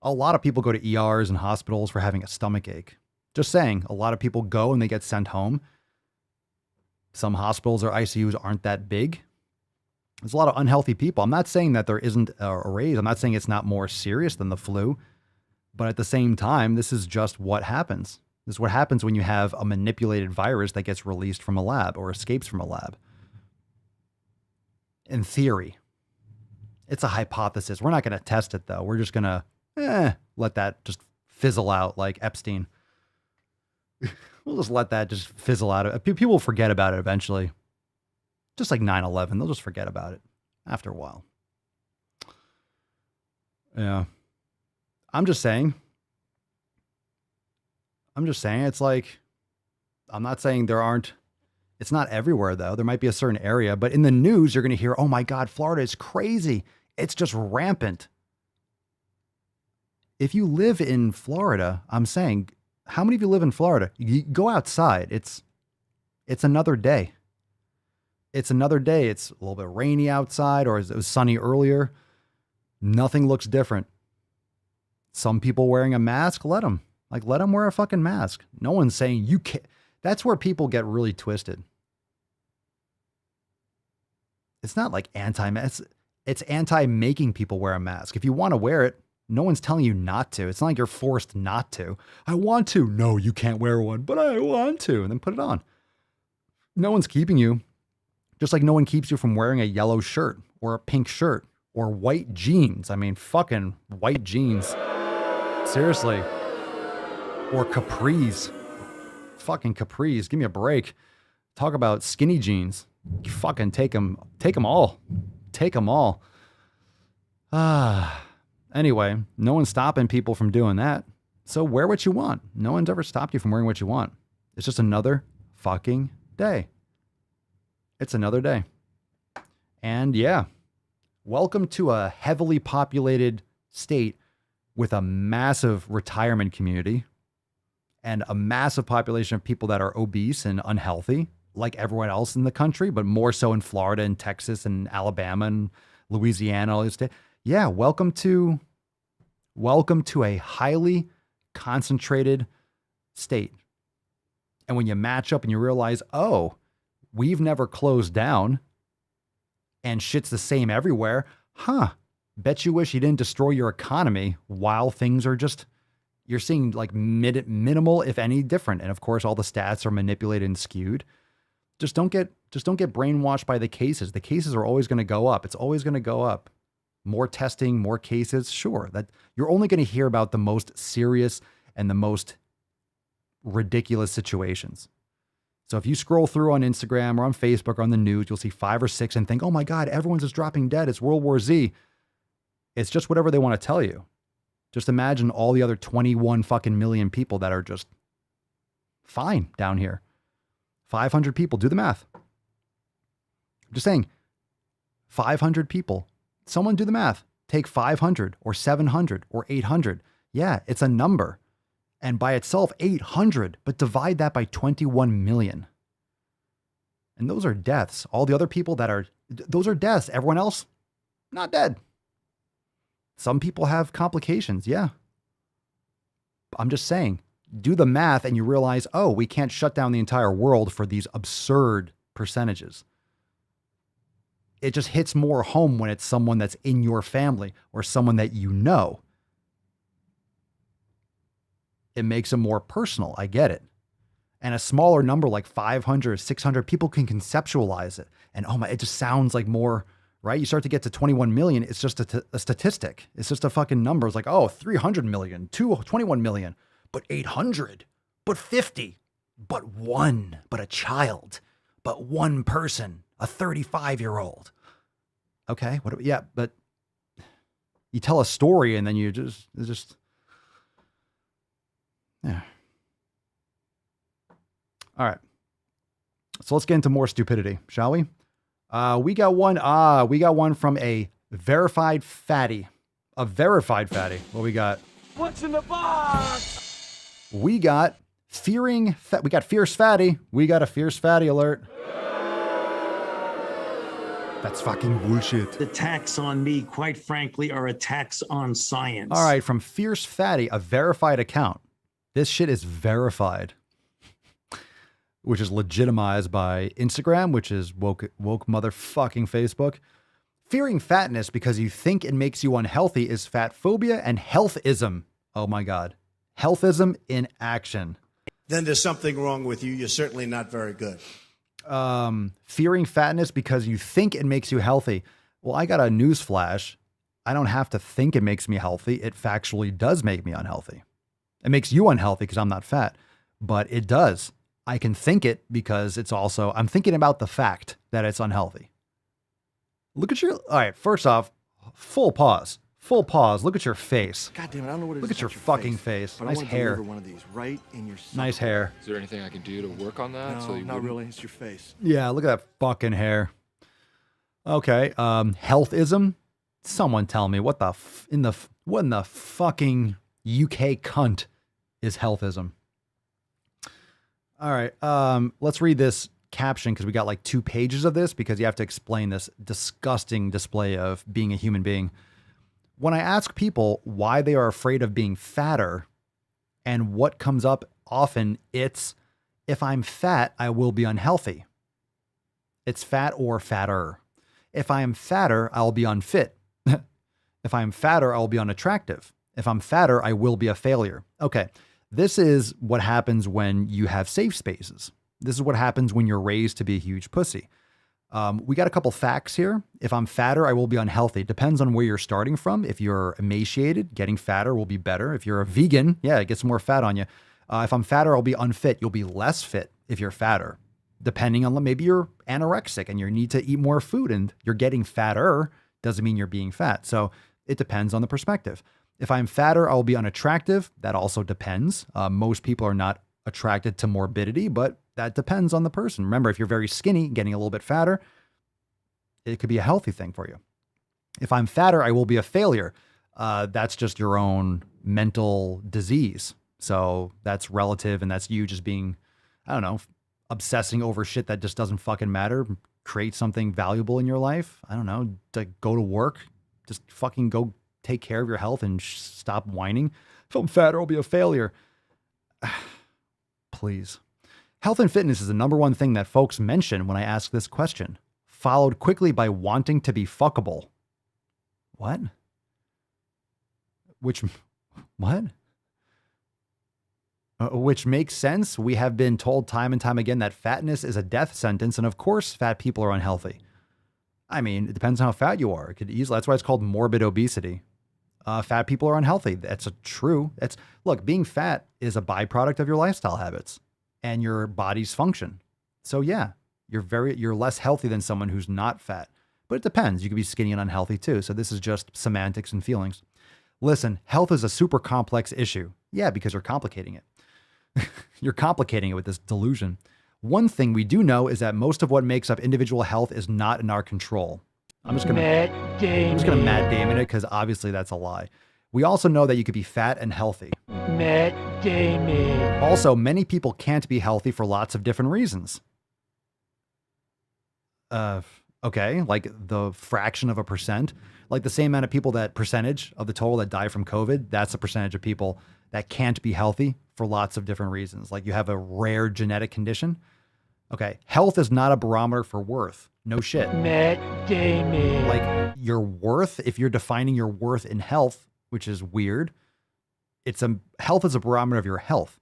A lot of people go to ERs and hospitals for having a stomach ache. Just saying, a lot of people go and they get sent home. Some hospitals or ICUs aren't that big. There's a lot of unhealthy people. I'm not saying that there isn't a raise. I'm not saying it's not more serious than the flu. But at the same time, this is just what happens. This is what happens when you have a manipulated virus that gets released from a lab or escapes from a lab. In theory. It's a hypothesis. We're not going to test it, though. We're just going to let that just fizzle out like Epstein. We'll just let that just fizzle out. People will forget about it eventually. Just like 9/11. They'll just forget about it after a while. Yeah. I'm just saying it's like, I'm not saying there aren't, it's not everywhere though. There might be a certain area, but in the news, you're going to hear, oh my God, Florida is crazy. It's just rampant. If you live in Florida, I'm saying, how many of you live in Florida? You go outside. It's another day. It's another day. It's a little bit rainy outside, or it was sunny earlier. Nothing looks different. Some people wearing a mask, let them wear a fucking mask. No one's saying you can't. That's where people get really twisted. It's not like anti-mask. It's anti-making people wear a mask. If you want to wear it, no one's telling you not to. It's not like you're forced not to. I want to. No, you can't wear one, but I want to. And then put it on. No one's keeping you. Just like no one keeps you from wearing a yellow shirt or a pink shirt or white jeans. I mean, fucking white jeans. Seriously. Or capris. Fucking capris. Give me a break. Talk about skinny jeans. Fucking take them all. Take them all. Anyway, no one's stopping people from doing that. So wear what you want. No one's ever stopped you from wearing what you want. It's just another fucking day. It's another day. And yeah, welcome to a heavily populated state with a massive retirement community and a massive population of people that are obese and unhealthy, like everyone else in the country, but more so in Florida and Texas and Alabama and Louisiana, all these states. Yeah, welcome to a highly concentrated state. And when you match up and you realize, oh, we've never closed down and shit's the same everywhere. Bet you wish you didn't destroy your economy while things are just, you're seeing like minimal, if any, different. And of course, all the stats are manipulated and skewed. Just don't get brainwashed by the cases. The cases are always going to go up. It's always going to go up. More testing, more cases. Sure, that you're only going to hear about the most serious and the most ridiculous situations. So if you scroll through on Instagram or on Facebook or on the news, you'll see 5 or 6 and think, oh my God, everyone's just dropping dead. It's World War Z. It's just whatever they want to tell you. Just imagine all the other 21 fucking million people that are just fine down here. 500 people. Do the math. I'm just saying, 500 people. Someone do the math. Take 500 or 700 or 800. Yeah, it's a number. And by itself, 800, but divide that by 21 million. And those are deaths. All the other people those are deaths. Everyone else, not dead. Some people have complications. Yeah. I'm just saying, do the math and you realize, oh, we can't shut down the entire world for these absurd percentages. It just hits more home when it's someone that's in your family or someone that you know. It makes it more personal. I get it. And a smaller number like 500 or 600, people can conceptualize it. And oh my, it just sounds like more, right? You start to get to 21 million. It's just a statistic. It's just a fucking number. It's like, oh, 300 million, 21 million. but 800, but 50, but one, but a child, but one person, a 35-year-old. Okay, yeah, but you tell a story and then you just, yeah. All right. So let's get into more stupidity, shall we? We got one from a verified fatty. A verified fatty. What we got? What's in the box? We got we got fierce fatty. We got a fierce fatty alert. That's fucking bullshit. The attacks on me, quite frankly, are attacks on science. All right, from fierce fatty, a verified account. This shit is verified, which is legitimized by Instagram, which is woke motherfucking Facebook. Fearing fatness because you think it makes you unhealthy is fatphobia and healthism. Oh my God. Healthism in action. Then there's something wrong with you. You're certainly not very good. Fearing fatness because you think it makes you healthy. Well, I got a news flash. I don't have to think it makes me healthy. It factually does make me unhealthy. It makes you unhealthy because I'm not fat, but it does. I can think it because I'm thinking about the fact that it's unhealthy. Look at all right, first off, full pause. Look at your face. God damn it, I don't know what it is. Look at your fucking face. Nice hair. One of these right in your nice hair. Is there anything I can do to work on that? No, not really. It's your face. Yeah, look at that fucking hair. Okay, healthism. Someone tell me what in the fucking UK cunt is healthism? All right, let's read this caption because we got like 2 pages of this because you have to explain this disgusting display of being a human being. When I ask people why they are afraid of being fatter and what comes up often, it's if I'm fat, I will be unhealthy. It's fat or fatter. If I am fatter, I'll be unfit. If I'm fatter, I'll be unattractive. If I'm fatter, I will be a failure. Okay. This is what happens when you have safe spaces. This is what happens when you're raised to be a huge pussy. We got a couple facts here. If I'm fatter, I will be unhealthy. Depends on where you're starting from. If you're emaciated, getting fatter will be better. If you're a vegan, yeah, it gets more fat on you. If I'm fatter, I'll be unfit. You'll be less fit if you're fatter. Depending on, maybe you're anorexic and you need to eat more food and you're getting fatter, doesn't mean you're being fat. So it depends on the perspective. If I'm fatter, I'll be unattractive. That also depends. Most people are not attracted to morbidity, but that depends on the person. Remember, if you're very skinny, getting a little bit fatter, it could be a healthy thing for you. If I'm fatter, I will be a failure. That's just your own mental disease. So that's relative, and that's you just being, I don't know, obsessing over shit that just doesn't fucking matter. Create something valuable in your life. I don't know, to go to work, just fucking go take care of your health and stop whining. If I'm fatter, I'll be a failure. Please. Health and fitness is the number one thing that folks mention when I ask this question, followed quickly by wanting to be fuckable. What? What? Which makes sense. We have been told time and time again that fatness is a death sentence, and of course, fat people are unhealthy. I mean, it depends on how fat you are. It could easily, that's why it's called morbid obesity. Fat people are unhealthy. That's true. Look, being fat is a byproduct of your lifestyle habits and your body's function. So yeah, you're less healthy than someone who's not fat, but it depends. You could be skinny and unhealthy too. So this is just semantics and feelings. Listen, health is a super complex issue. Yeah, because you're complicating it. You're complicating it with this delusion. One thing we do know is that most of what makes up individual health is not in our control. I'm just gonna Matt Damon it because obviously that's a lie. We also know that you could be fat and healthy. Matt Damon. Also, many people can't be healthy for lots of different reasons. Okay, like the fraction of a percent, like the same amount of people, that percentage of the total that die from COVID, that's the percentage of people that can't be healthy for lots of different reasons. Like you have a rare genetic condition. Okay, health is not a barometer for worth. No shit. Matt Damon. Like your worth, if you're defining your worth in health, which is weird, health is a barometer of your health.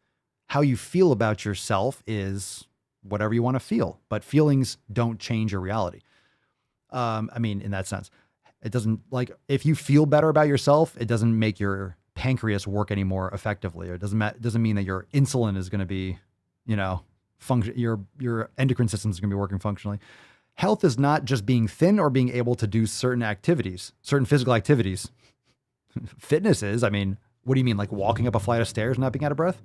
How you feel about yourself is whatever you want to feel, but feelings don't change your reality. I mean, in that sense, it doesn't, like, if you feel better about yourself, it doesn't make your pancreas work any more effectively, or it doesn't mean that your insulin is going to be, your endocrine system is going to be working functionally. Health is not just being thin or being able to do certain activities, certain physical activities. Fitness is, I mean, what do you mean? Like walking up a flight of stairs, not being out of breath?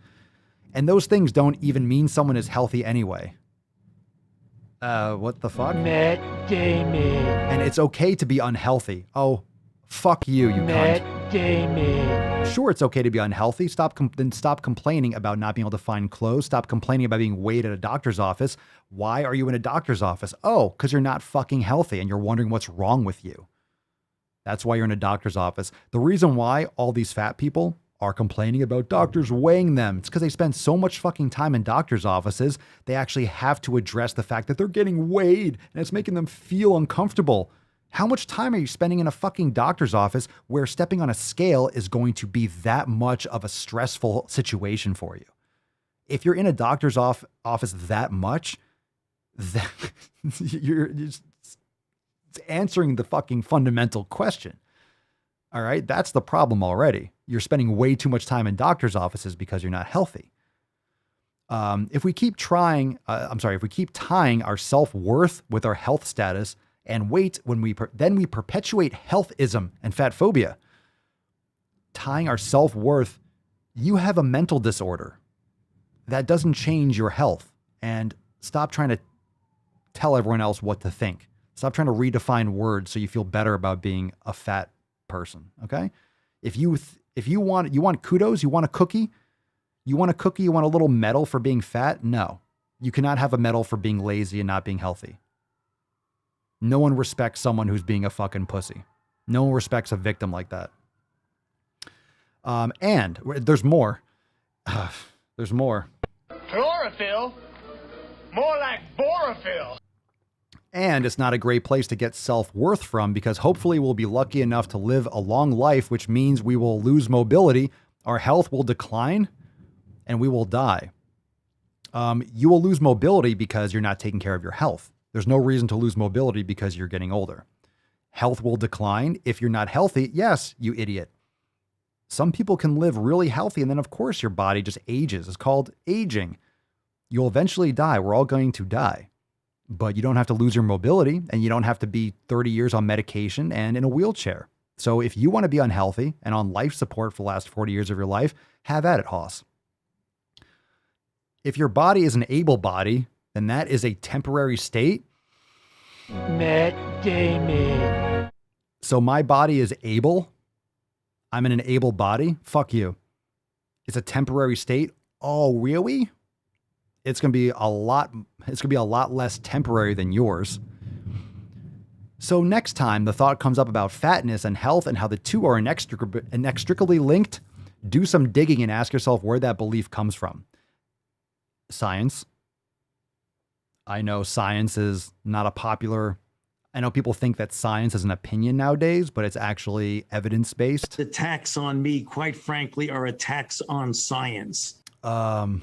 And those things don't even mean someone is healthy anyway. What the fuck? Matt Damon. And it's okay to be unhealthy. Oh, fuck you, you Matt cunt. Damon. Sure, it's okay to be unhealthy. Stop complaining about not being able to find clothes. Stop complaining about being weighed at a doctor's office. Why are you in a doctor's office? Oh, because you're not fucking healthy and you're wondering what's wrong with you. That's why you're in a doctor's office. The reason why all these fat people are complaining about doctors weighing them, it's because they spend so much fucking time in doctor's offices, they actually have to address the fact that they're getting weighed and it's making them feel uncomfortable. How much time are you spending in a fucking doctor's office where stepping on a scale is going to be that much of a stressful situation for you? If you're in a doctor's office that much, you're just answering the fucking fundamental question. All right, that's the problem already. You're spending way too much time in doctor's offices because you're not healthy. If we keep tying our self-worth with our health status and weight, then we perpetuate healthism and fatphobia. Tying our self-worth, you have a mental disorder. That doesn't change your health. And stop trying to tell everyone else what to think. Stop trying to redefine words so you feel better about being a fat person, okay? If you want kudos, you want a cookie, you want a little medal for being fat? No. You cannot have a medal for being lazy and not being healthy. No one respects someone who's being a fucking pussy. No one respects a victim like that. And there's more. There's more. Chlorophyll? More like borophyll. And it's not a great place to get self-worth from, because hopefully we'll be lucky enough to live a long life, which means we will lose mobility, our health will decline, and we will die. You will lose mobility because you're not taking care of your health. There's no reason to lose mobility because you're getting older. Health will decline if you're not healthy. Yes, you idiot. Some people can live really healthy, and then of course your body just ages. It's called aging. You'll eventually die. We're all going to die. But you don't have to lose your mobility, and you don't have to be 30 years on medication and in a wheelchair. So if you want to be unhealthy and on life support for the last 40 years of your life, have at it, Hoss. If your body is an able body, then that is a temporary state. Matt Damon. So my body is able. I'm in an able body. Fuck you. It's a temporary state. Oh, really? It's going to be a lot less temporary than yours. So next time the thought comes up about fatness and health and how the two are inextricably linked, do some digging and ask yourself where that belief comes from. Science. I know science is not a popular... I know people think that science is an opinion nowadays, but it's actually evidence-based. The attacks on me, quite frankly, are attacks on science. Jesus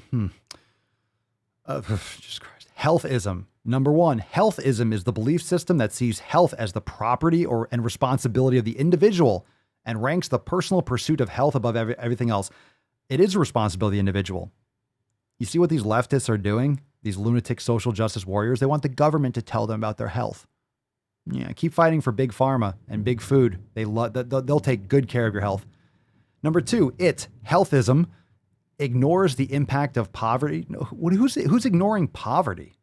Christ. Healthism. Number one, healthism is the belief system that sees health as the property and responsibility of the individual and ranks the personal pursuit of health above everything else. It is a responsibility of the individual. You see what these leftists are doing? These lunatic social justice warriors, they want the government to tell them about their health. Yeah, keep fighting for big pharma and big food. They'll take good care of your health. Number two, healthism ignores the impact of poverty. Who's ignoring poverty?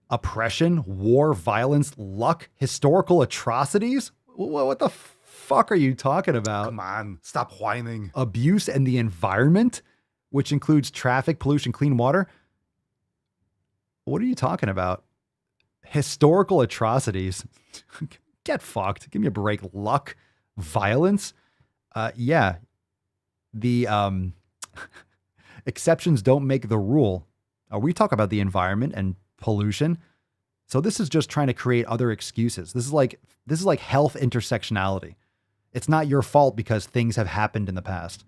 Oppression, war, violence, luck, historical atrocities? What the fuck are you talking about? Come on, stop whining. Abuse and the environment, which includes traffic, pollution, clean water. What are you talking about? Historical atrocities. Get fucked. Give me a break. Luck, violence. Yeah. The exceptions don't make the rule. We talk about the environment and pollution. So this is just trying to create other excuses. This is like health intersectionality. It's not your fault because things have happened in the past.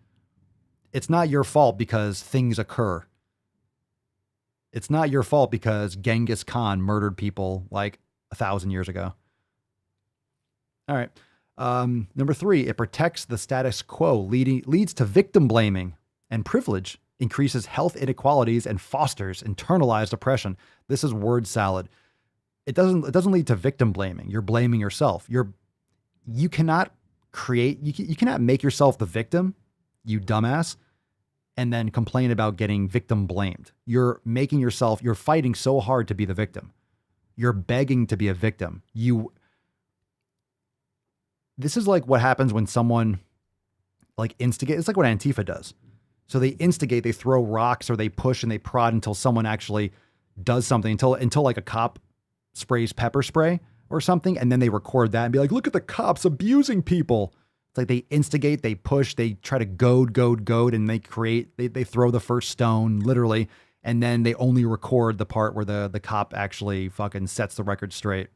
It's not your fault because things occur. It's not your fault because Genghis Khan murdered people like 1,000 years ago. All right. Number 3, it protects the status quo, leads to victim blaming and privilege, increases health inequalities, and fosters internalized oppression. This is word salad. It doesn't lead to victim blaming. You're blaming yourself. You cannot make yourself the victim, you dumbass, and then complain about getting victim blamed. You're fighting so hard to be the victim. You're begging to be a victim. This is like what happens when someone like instigates. It's like what Antifa does. So they instigate, they throw rocks or they push and they prod until someone actually does something, until like a cop sprays pepper spray or something. And then they record that and be like, look at the cops abusing people. It's like they instigate, they push, they try to goad, and they throw the first stone literally. And then they only record the part where the cop actually fucking sets the record straight.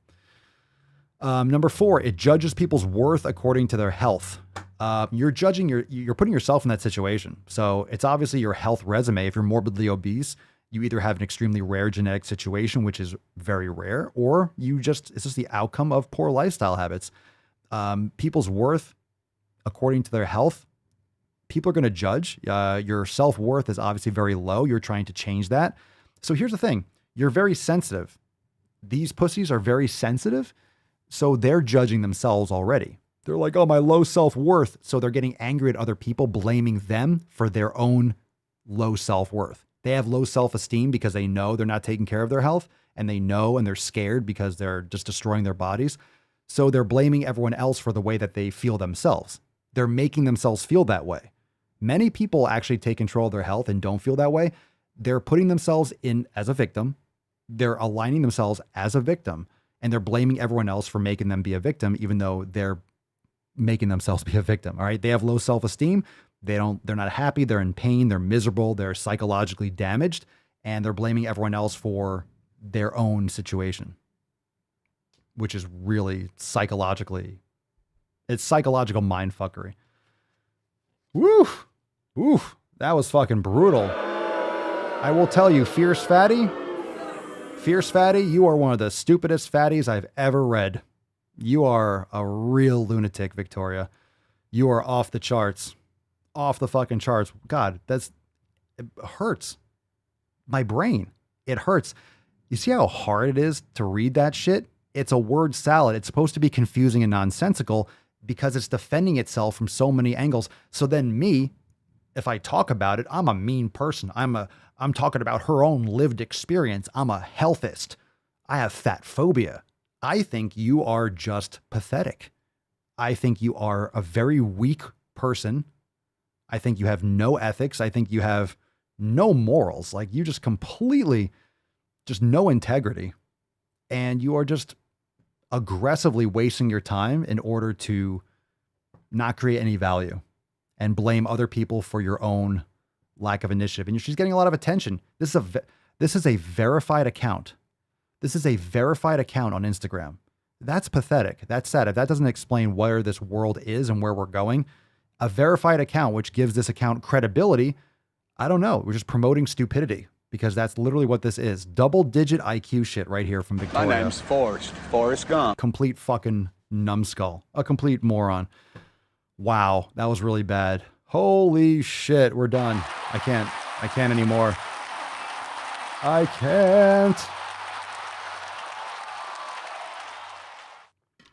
Number 4, it judges people's worth according to their health. You're putting yourself in that situation. So it's obviously your health resume. If you're morbidly obese, you either have an extremely rare genetic situation, which is very rare, or it's just the outcome of poor lifestyle habits. People's worth according to their health, people are going to judge. Your self-worth is obviously very low. You're trying to change that. So here's the thing. You're very sensitive. These pussies are very sensitive. So they're judging themselves already. They're like, oh, my low self-worth. So they're getting angry at other people, blaming them for their own low self-worth. They have low self-esteem because they know they're not taking care of their health, and they know and they're scared because they're just destroying their bodies. So they're blaming everyone else for the way that they feel themselves. They're making themselves feel that way. Many people actually take control of their health and don't feel that way. They're putting themselves in as a victim. They're aligning themselves as a victim. And they're blaming everyone else for making them be a victim, even though they're making themselves be a victim. All right. They have low self-esteem. They're not happy. They're in pain. They're miserable. They're psychologically damaged, and they're blaming everyone else for their own situation, which is really it's psychological mind fuckery. Woo. That was fucking brutal. I will tell you, Fierce Fatty, you are one of the stupidest fatties I've ever read. You are a real lunatic, Victoria. You are off the charts. Off the fucking charts. God, it hurts. My brain. It hurts. You see how hard it is to read that shit? It's a word salad. It's supposed to be confusing and nonsensical because it's defending itself from so many angles. So then me, if I talk about it, I'm a mean person. I'm talking about her own lived experience. I'm a healthist. I have fatphobia. I think you are just pathetic. I think you are a very weak person. I think you have no ethics. I think you have no morals. Like you just completely, just no integrity. And you are just aggressively wasting your time in order to not create any value and blame other people for your own lack of initiative. And she's getting a lot of attention. This is a verified account. This is a verified account on Instagram. That's pathetic. That's sad. If that doesn't explain where this world is and where we're going, a verified account, which gives this account credibility, I don't know. We're just promoting stupidity because that's literally what this is. Double-digit IQ shit right here from Victoria. My name's Forrest Gump. Complete fucking numbskull. A complete moron. Wow, that was really bad. Holy shit, we're done. I can't anymore. I can't.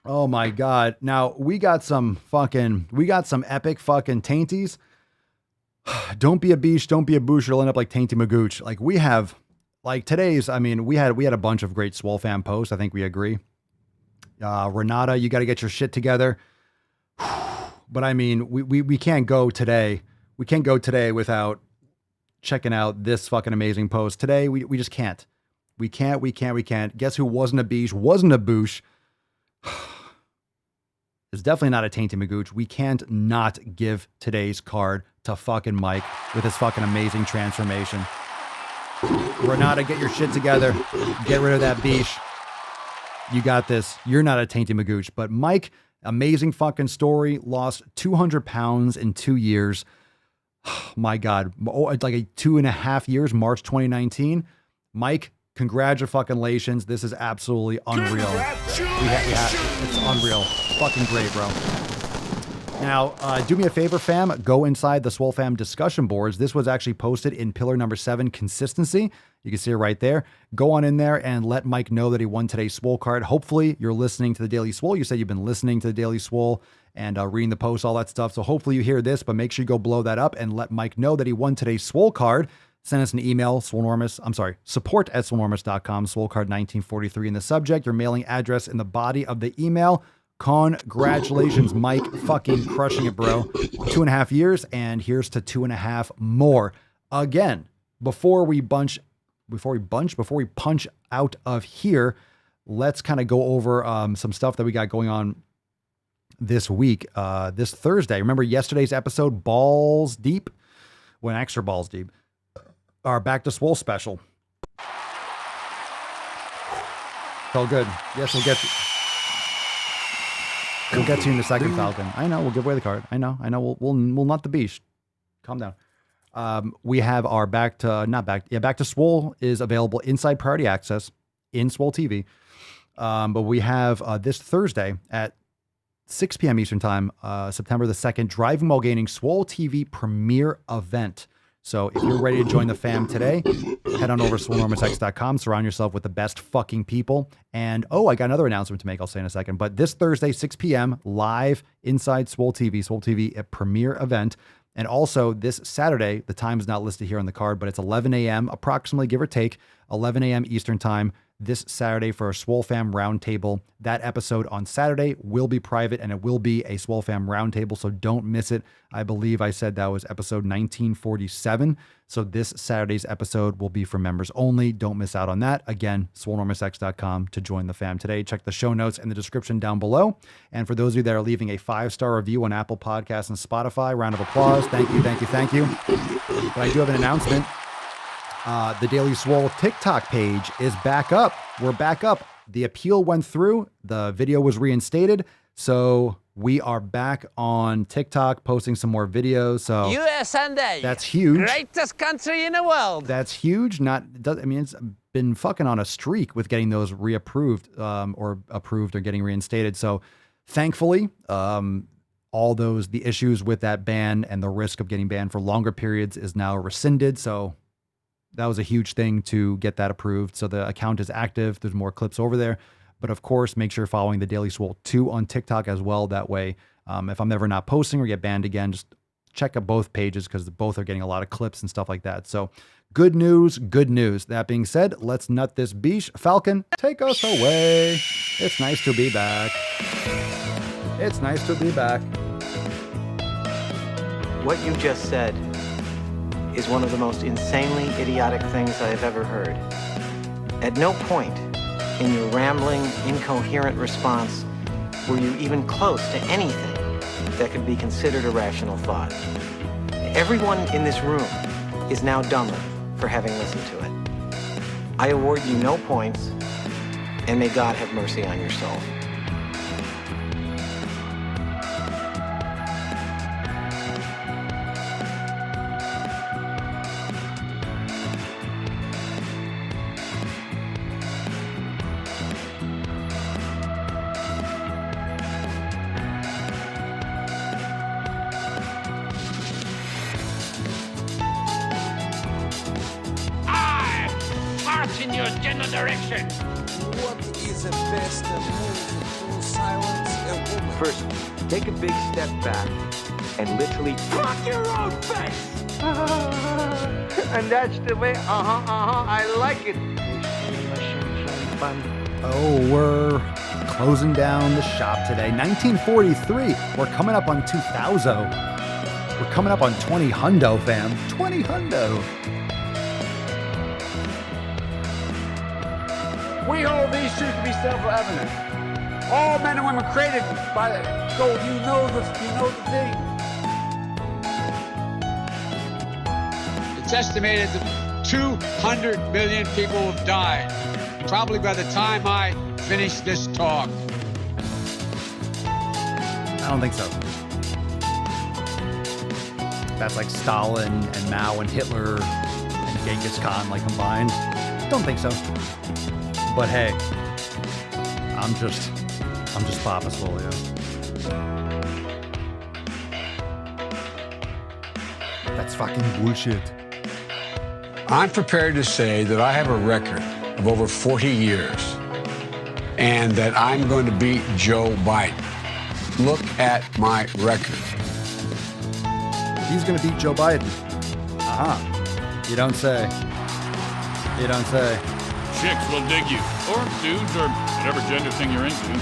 Oh my God. Now we got some epic fucking tainties. Don't be a beach, don't be a boosh, you'll end up like Tainty Magooch. Like we have, like today's, I mean, we had a bunch of great Swole fan posts. I think we agree. Renata, you got to get your shit together. But I mean, we can't go today. We can't go today without checking out this fucking amazing post. Today, we just can't. We can't. Guess who wasn't a beach, wasn't a boosh? It's definitely not a Tainty Magooch. We can't not give today's card to fucking Mike with his fucking amazing transformation. Renata, get your shit together. Get rid of that beach. You got this. You're not a Tainty Magooch. But Mike, amazing fucking story. Lost 200 pounds in 2 years. My God. Oh, it's like 2.5 years, March 2019. Mike Congratulations. This is absolutely unreal. It's unreal. Fucking great, bro. Now, do me a favor, fam. Go inside the Swole Fam discussion boards. This was actually posted in pillar number 7, consistency. You can see it right there. Go on in there and let Mike know that he won today's Swole card. Hopefully, you're listening to the Daily Swole. You said you've been listening to the Daily Swole and reading the posts, all that stuff. So hopefully you hear this, but make sure you go blow that up and let Mike know that he won today's Swole card. Send us an email, support@swolenormous.com, Swole card 1943 in the subject, your mailing address in the body of the email. Congratulations, Mike. Fucking crushing it, bro. 2.5 years, and here's to 2.5 more. Again, before we punch out of here, let's kind of go over some stuff that we got going on this week. This Thursday, remember yesterday's episode, Balls Deep? Went extra balls deep. Our Back to Swole special. Felt good. Yes, we'll get you. We'll get to you in a second, Falcon. I know. We'll give away the card. I know. We'll nut the beast. Calm down. We have our Back to Swole is available inside Priority Access in Swole TV. But we have this Thursday at 6 p.m. Eastern Time, September the 2nd, Driving While Gaining Swole TV premiere event. So if you're ready to join the fam today, head on over to swolenormousx.com, surround yourself with the best fucking people. And, I got another announcement to make, I'll say in a second. But this Thursday, 6 p.m., live inside Swole TV, a premiere event. And also this Saturday, the time is not listed here on the card, but it's 11 a.m., approximately, give or take, 11 a.m. Eastern Time, this Saturday for a Swole Fam Roundtable. That episode on Saturday will be private, and it will be a Swole Fam Roundtable, so don't miss it. I believe I said that was episode 1947. So this Saturday's episode will be for members only. Don't miss out on that. Again, swolenormousx.com to join the fam today. Check the show notes in the description down below. And for those of you that are leaving a 5-star review on Apple Podcasts and Spotify, round of applause. Thank you. But I do have an announcement. The Daily Swole TikTok page is back up. We're back up. The appeal went through. The video was reinstated. So we are back on TikTok posting some more videos. So USA, that's huge. Greatest country in the world. That's huge. It's been fucking on a streak with getting those reapproved or approved or getting reinstated. So thankfully, all the issues with that ban and the risk of getting banned for longer periods is now rescinded. So that was a huge thing to get that approved. So the account is active. There's more clips over there. But of course, make sure you're following the Daily Swole 2 on TikTok as well. That way, if I'm ever not posting or get banned again, just check out both pages because both are getting a lot of clips and stuff like that. So good news, good news. That being said, let's nut this beach. Falcon, take us away. It's nice to be back. It's nice to be back. What you just said is one of the most insanely idiotic things I have ever heard. At no point in your rambling, incoherent response were you even close to anything that could be considered a rational thought. Everyone in this room is now dumber for having listened to it. I award you no points, and may God have mercy on your soul. In your general direction. What is the best move to silence a woman? First, take a big step back and literally fuck your own face. And that's the way, I like it. Oh, we're closing down the shop today. 1943. We're coming up on 2000. We're coming up on 20 hundo, fam. 20 hundo. We hold these truths to be self-evident. All men and women created by the gold. You know the thing. It's estimated that 200 million people have died, probably by the time I finish this talk. I don't think so. That's like Stalin and Mao and Hitler and Genghis Khan like combined. Don't think so. But hey, I'm just Papa Swole. That's fucking bullshit. I'm prepared to say that I have a record of over 40 years and that I'm going to beat Joe Biden. Look at my record. He's going to beat Joe Biden. You don't say. You don't say. Chicks will dig you, or dudes, or whatever gender thing you're into.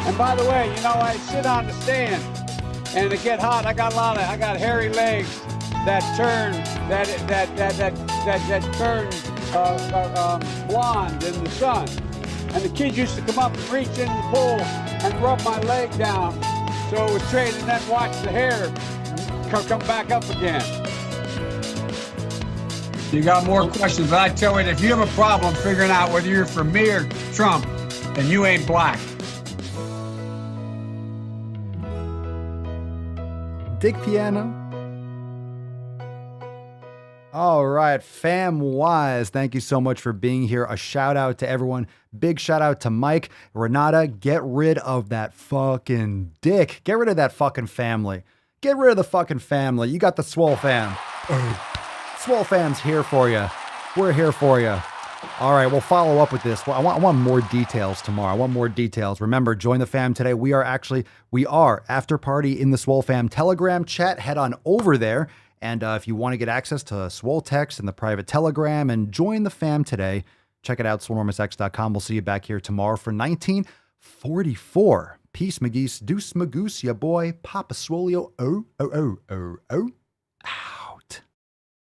And by the way, you know, I sit on the stand, and to get hot, I got hairy legs that turn blonde in the sun. And the kids used to come up and reach in the pool and rub my leg down, so it was straight, and then watch the hair come back up again. You got more questions, but I tell you, if you have a problem figuring out whether you're for me or Trump, then you ain't black. Dick piano. All right, fam wise, thank you so much for being here. A shout out to everyone. Big shout out to Mike, Renata. Get rid of that fucking dick. Get rid of that fucking family. Get rid of the fucking family. You got the Swole fam. Swole fam's here for you. We're here for you. All right, we'll follow up with this. I want more details tomorrow. I want more details. Remember, join the fam today. We are after party in the Swole fam Telegram chat. Head on over there. And if you want to get access to Swole text and the private Telegram and join the fam today, check it out, swolenormousx.com. We'll see you back here tomorrow for 1944. Peace, McGeese. Deuce, Magoose, ya boy. Papa Swolio. Out.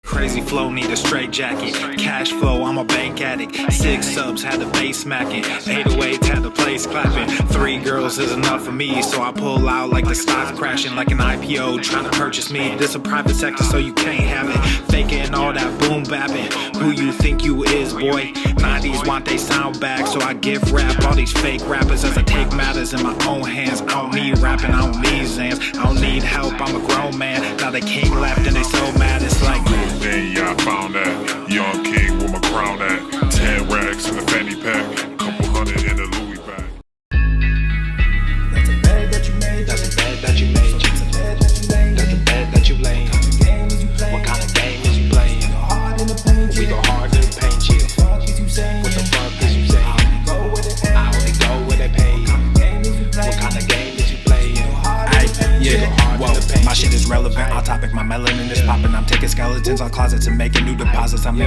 Crazy flow, need a straight jacket. Cash flow, I'm a bank addict. 6 subs, had the bass smacking. 808s, had the place clapping. 3 girls is enough for me, so I pull out like the stock's crashing. Like an IPO, trying to purchase me. This a private sector, so you can't have it. Faking all that boom bapping. Who you think you is, boy? 90s want they sound back, so I gift rap all these fake rappers as I take matters in my own hands. I don't need rapping, I don't need Zans. I don't need help, I'm a grown man. Now they can't laugh and they so mad, it's like then yeah, I found that young king with my crown at 10 racks in the fanny pack, couple hundred in the Louis bag. That's a bed that you made. That's a bed that you made. That's a bed that you laid. What kind of game is you playing? We go hard in the paint, yeah. What the fuck is you saying? I only go where they pay. What kind of game is you playing? Whoa, my shit is relevant. On topic, my melanin is popping. I'm taking skeletons on closets and making new deposits. I'm